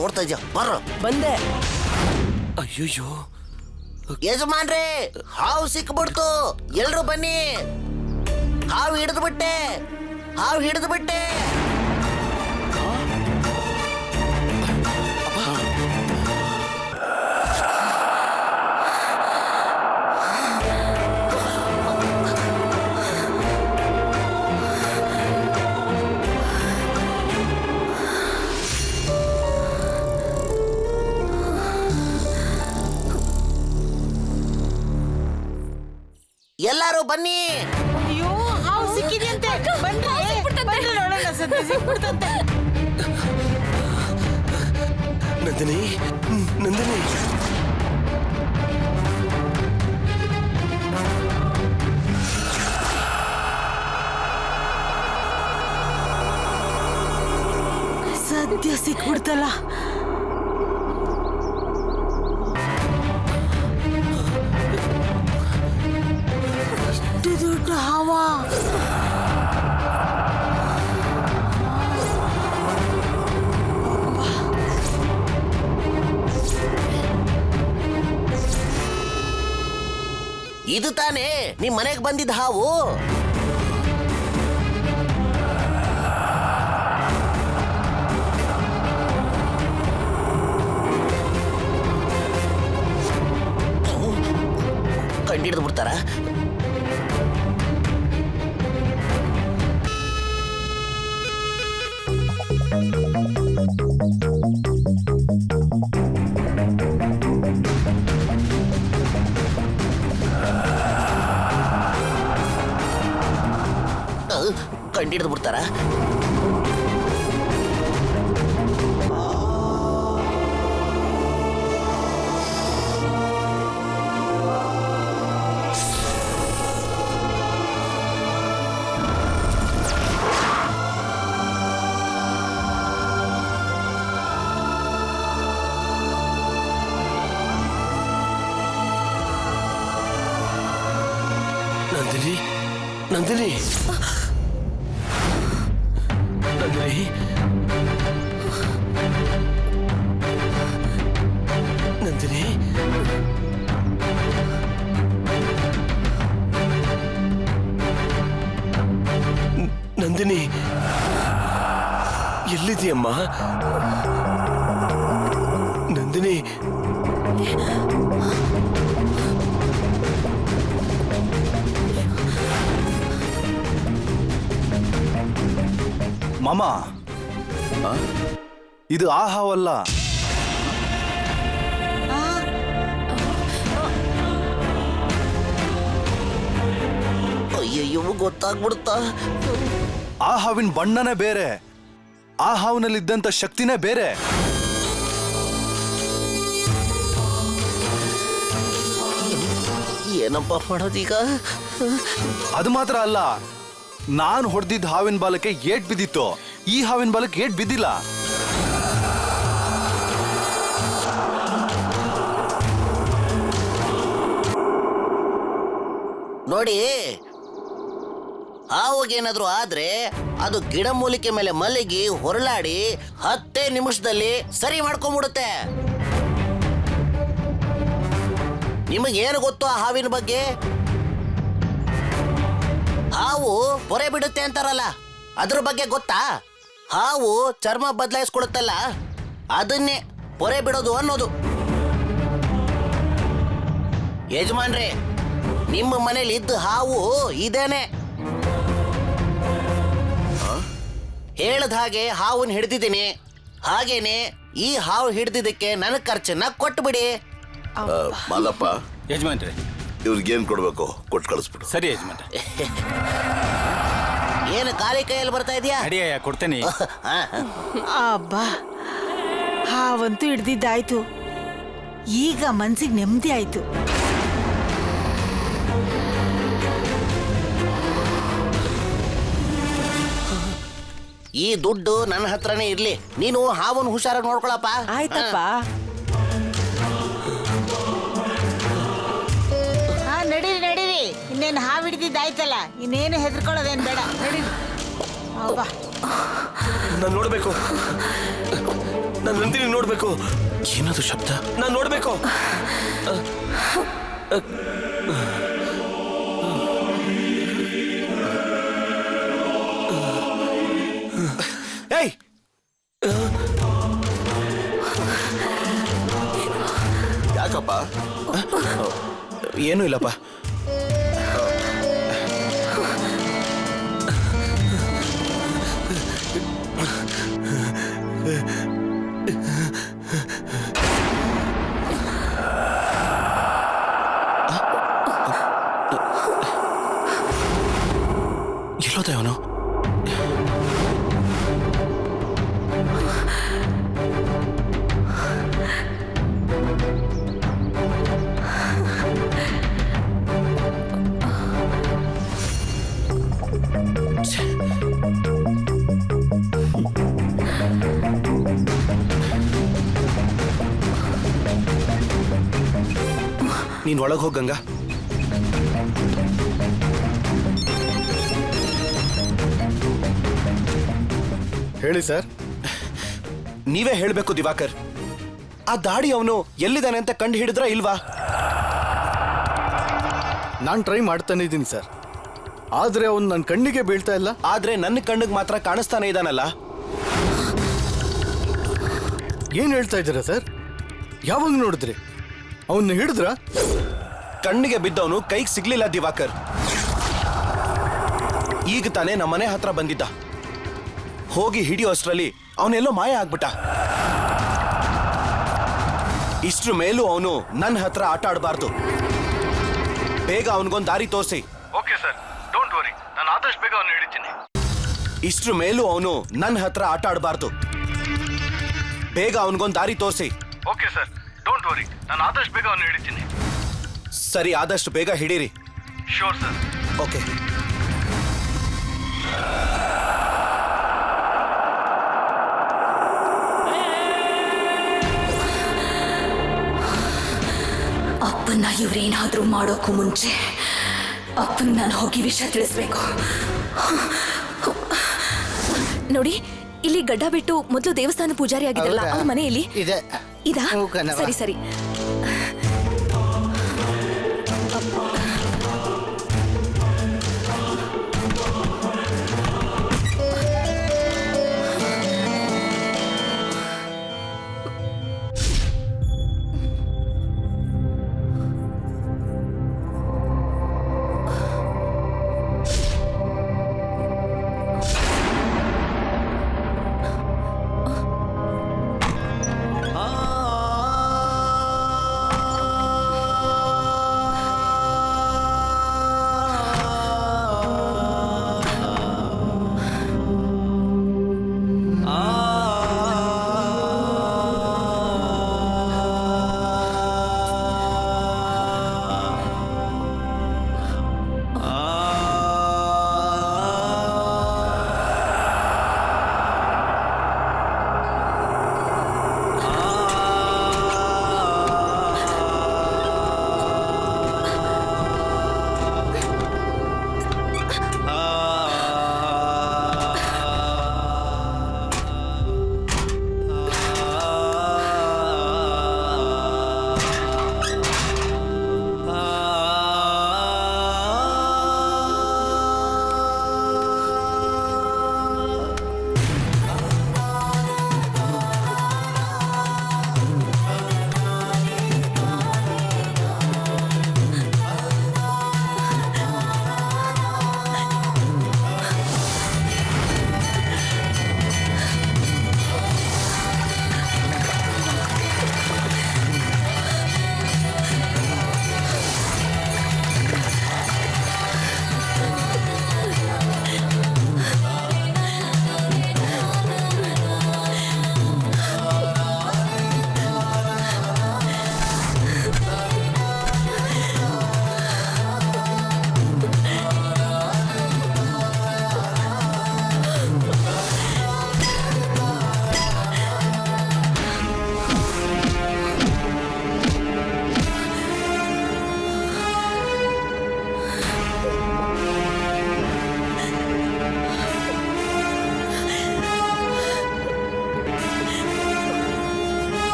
ನೋಡ್ತಾ ಇದ್ಯಾ? ಬರ್ರ. ಬಂದೆ. ಅಯ್ಯೋ ಯಜಮಾನ್ರೆ, ಹಾವು ಸಿಕ್ಬಿಡ್ತು. ಎಲ್ರು ಬನ್ನಿ. ಹಾವು ಹಿಡಿದು ಬಿಟ್ಟೆ. ಹಾವು ಹಿಡಿದು ಬಿಟ್ಟೆ. ಎಲ್ಲಾರು ಬನ್ನಿ. ಅಯ್ಯೋ, ಹಾವು ಸಿಕ್ಕಿದೆಯಂತೆ. ಬನ್ನಿ ನೋಡೋಣ. ಸದ್ಯ ಸಿಕ್ಬಿಡ್ತಂತೆ. ನಂದಿನಿ, ನಂದಿನಿ. ಸದ್ಯ ಸಿಕ್ಬಿಡ್ತಲ್ಲ. ದೊಡ್ಡ ಹಾವ. ಇದು ತಾನೇ ನಿಮ್ ಮನೆಗೆ ಬಂದಿದ್ದ ಹಾವು? ಕಂಡಿಡ್ದು ಬಿಡ್ತಾರ. ಕಂಡಿಡ್ದು ಬಿಡ್ತಾರ. ನಂದಿನಿ ನಂದಿನಿ ನಂದಿನಿ ನಂದಿನಿ ನಂದಿನಿ ಎಲ್ಲಿದೆಯಮ್ಮ? ನಂದಿನಿ ಮಾಮ, ಇದು ಆ ಹಾವಲ್ಲ. ಅಯ್ಯಯ್ಯೋ, ಗೊತ್ತಾಗ್ಬಿಡುತ್ತಾ? ಆ ಹಾವಿನ ಬಣ್ಣನೇ ಬೇರೆ, ಆ ಹಾವಿನಲ್ಲಿ ಇದ್ದಂತ ಶಕ್ತಿನೇ ಬೇರೆ. ಏನಪ್ಪ ಮಾಡೋದೀಗ? ಅದು ಮಾತ್ರ ಅಲ್ಲ, ನಾನು ಹೊಡೆದಿದ್ದ ಹಾವಿನ ಬಾಲಕ್ಕೆ ಏಟ್ ಬಿದ್ದಿತ್ತು, ಈ ಹಾವಿನ ಬಾಲಕ್ಕೆ ಏಟ್ ಬಿದ್ದಿಲ್ಲ. ನೋಡಿ, ಹಾವಿಗೇನಾದ್ರೂ ಆದ್ರೆ ಅದು ಗಿಡಮೂಲಿಕೆ ಮೇಲೆ ಮಲಗಿ ಹೊರಳಾಡಿ 10 ನಿಮಿಷದಲ್ಲಿ ಸರಿ ಮಾಡ್ಕೊಂಡ್ಬಿಡುತ್ತೆ. ನಿಮಗೇನು ಗೊತ್ತು ಆ ಹಾವಿನ ಬಗ್ಗೆ? ಹಾವು ಪೊರೆ ಬಿಡುತ್ತೆ ಅಂತಾರಲ್ಲ, ಅದ್ರ ಬಗ್ಗೆ ಗೊತ್ತಾ? ಹಾವು ಚರ್ಮ ಬದಲಾಯಿಸ್ಕೊಳುತ್ತಲ್ಲ, ಅದನ್ನೇ ಪೊರೆ ಬಿಡೋದು ಅನ್ನೋದು. ಯಜಮಾನ್ರೆ, ನಿಮ್ಮ ಮನೇಲಿ ಇದ್ದ ಹಾವು ಇದೇನೆ. ಹೇಳದ ಹಾಗೆ ಹಾವನ್ನ ಹಿಡ್ದಿದ್ದೀನಿ, ಹಾಗೇನೆ ಈ ಹಾವು ಹಿಡ್ದಿದ್ದಕ್ಕೆ ನನ್ನ ಖರ್ಚನ್ನ ಕೊಟ್ಬಿಡಿ. ಮಾದಪ್ಪ, ಯಜಮಾನ್ರೆ, ಇವ್ರಿಗೇನ್ ಕೊಡ್ಬೇಕು ಕೊಟ್ಟು ಕಳಿಸ್ಬಿಡು. ಸರಿ ಯಜಮಾನ್ರೆ. ಏನು ಖಾಲಿ ಕೈಯಲ್ಲಿ ಬರ್ತಾ ಇದೆಯಾ? ಅಡಿಯ ಕೊಡ್ತೇನೆ. ಅಬ್ಬಾ, ಹಾವಂತೂ ಹಿಡ್ದಿದ್ದಾಯ್ತು. ಈಗ ಮನ್ಸಿಗೆ ನೆಮ್ಮದಿ ಆಯ್ತು. ಈ ದುಡ್ಡು ನನ್ನ ಹತ್ರನೇ ಇರ್ಲಿ. ನೀನು ಹಾವನ್ನು ಹುಷಾರಾಗಿ ನೋಡ್ಕೊಳಪ್ಪ. ಆಯ್ತಪ್ಪ. ಹಾ, ನಡೀರಿ ನಡೀರಿ. ಇನ್ನೇನು ಹಾವು ಹಿಡ್ದಿದ್ದಾಯ್ತಲ್ಲ, ಇನ್ನೇನು ಹೆದರ್ಕೊಳ್ಳೋದೇನು ಬೇಡ. ನಡೀರಿ. ಹೌದಾ? ನಾನು ನೋಡ್ಬೇಕು, ನಾನು ನಂದಿನಿ ನೋಡ್ಬೇಕು. ಏನದು ಶಬ್ದ? ನಾನು ನೋಡ್ಬೇಕು. ಏಯ್, ಯಾಕಪ್ಪ? ಏನೂ ಇಲ್ಲಪ್ಪ. ಎಲ್ಲೋದ ಅವನು? ನೀನ್ ಒಳಗೆ ಹೋಗ್ ಗಂಗಾ. ಹೇಳಿ ಸರ್. ನೀವೇ ಹೇಳ್ಬೇಕು ದಿವಾಕರ್, ಆ ದಾಡಿ ಅವನು ಎಲ್ಲಿದ್ದಾನೆ ಅಂತ ಕಂಡು ಹಿಡಿದ್ರ ಇಲ್ವಾ? ನಾನು ಟ್ರೈ ಮಾಡ್ತಾನೆ ಇದ್ದೀನಿ ಸರ್, ಆದ್ರೆ ಅವನು ನನ್ನ ಕಣ್ಣಿಗೆ ಬೀಳ್ತಾ ಇಲ್ಲ. ಆದ್ರೆ ನನ್ನ ಕಣ್ಣಿಗೆ ಮಾತ್ರ ಕಾಣಿಸ್ತಾನೆ ಇದ್ದಾನಲ್ಲ. ಏನ್ ಹೇಳ್ತಾ ಇದ್ದೀರಾ ಸರ್? ಯಾವಾಗ ನೋಡಿದ್ರಿ? ಅವನ್ನ ಹಿಡಿದ್ರ? ಕಣ್ಣಿಗೆ ಬಿದ್ದವನು ಕೈಗೆ ಸಿಗ್ಲಿಲ್ಲ ದಿವಾಕರ್. ಈಗ ತಾನೇ ನಮ್ಮನೆ ಹತ್ರ ಬಂದಿದ್ದ. ಹೋಗಿ ಹಿಡಿಯೋ ಅಷ್ಟ್ರಲ್ಲಿ ಅವನೆಲ್ಲೋ ಮಾಯ ಆಗ್ಬಿಟ್ಟ. ಇಷ್ಟ್ರ ಮೇಲೂ ಅವನು ನನ್ನ ಹತ್ರ ಆಟ ಆಡಬಾರ್ದು. ಬೇಗ ಅವನಿಗೊಂದು ದಾರಿ ತೋರಿಸಿ. ಓಕೆ ಸರ್, ಡೋಂಟ್ ವರಿ, ನಾನು ಆದಷ್ಟು ಬೇಗ ಅವನು ಹಿಡಿತೀನಿ. ಇಷ್ಟ್ರ ಮೇಲೂ ಅವನು ನನ್ನ ಹತ್ರ ಆಟ ಆಡಬಾರ್ದು. ಬೇಗ ಅವನಿಗೊಂದು ದಾರಿ ತೋರಿಸಿ. ಓಕೆ ಸರ್, ಡೋಂಟ್ ವರಿ, ನಾನು ಆದಷ್ಟು ಬೇಗ ಅವನು ಹಿಡಿತೀನಿ. ಸರಿ, ಆದಷ್ಟು ಬೇಗ ಹಿಡೀರಿ. Sure sir. ಓಕೆ. ಅಪ್ಪನ್ನ ಇವ್ರೇನಾದ್ರೂ ಮಾಡೋಕ್ಕೂ ಮುಂಚೆ ಅಪ್ಪನ್ ನಾನು ಹೋಗಿ ವಿಷಯ ತಿಳಿಸ್ಬೇಕು. ನೋಡಿ, ಇಲ್ಲಿ ಗಡ್ಡ ಬಿಟ್ಟು ಮೊದಲು ದೇವಸ್ಥಾನ ಪೂಜಾರಿ ಆಗಿದ್ರಲ್ಲ, ಅವ್ರ ಮನೆಯಲ್ಲಿ ಇದಾ? ಸರಿ ಸರಿ.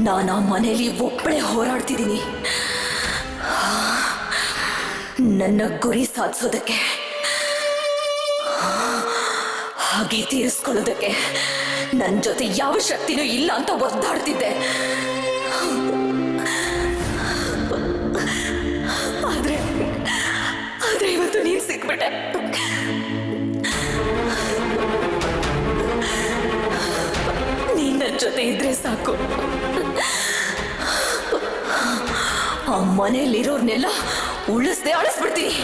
ನಾನು ಆ ಮನೇಲಿ ಒಬ್ಬಳೇ ಹೋರಾಡ್ತಿದ್ದೀನಿ. ನನ್ನ ಗುರಿ ಸಾಧಿಸೋದಕ್ಕೆ, ಹಾಗೆ ತೀರಿಸ್ಕೊಳ್ಳೋದಕ್ಕೆ ನನ್ನ ಜೊತೆ ಯಾವ ಶಕ್ತಿನೂ ಇಲ್ಲ ಅಂತ ಒದ್ದಾಡ್ತಿದ್ದೆ. ಆದ್ರೆ ಇವತ್ತು ನೀನ್ ಸಿಕ್ಬಿಟ್ಟೆ. ನೀನ್ ನನ್ನ ಜೊತೆ ಇದ್ರೆ ಸಾಕು. ಆ ಮನೆಯಲ್ಲಿರೋರ್ನೆಲ್ಲ ಉಳಿಸ್ದೆ ಅಳಿಸ್ಬಿಡ್ತೀನಿ.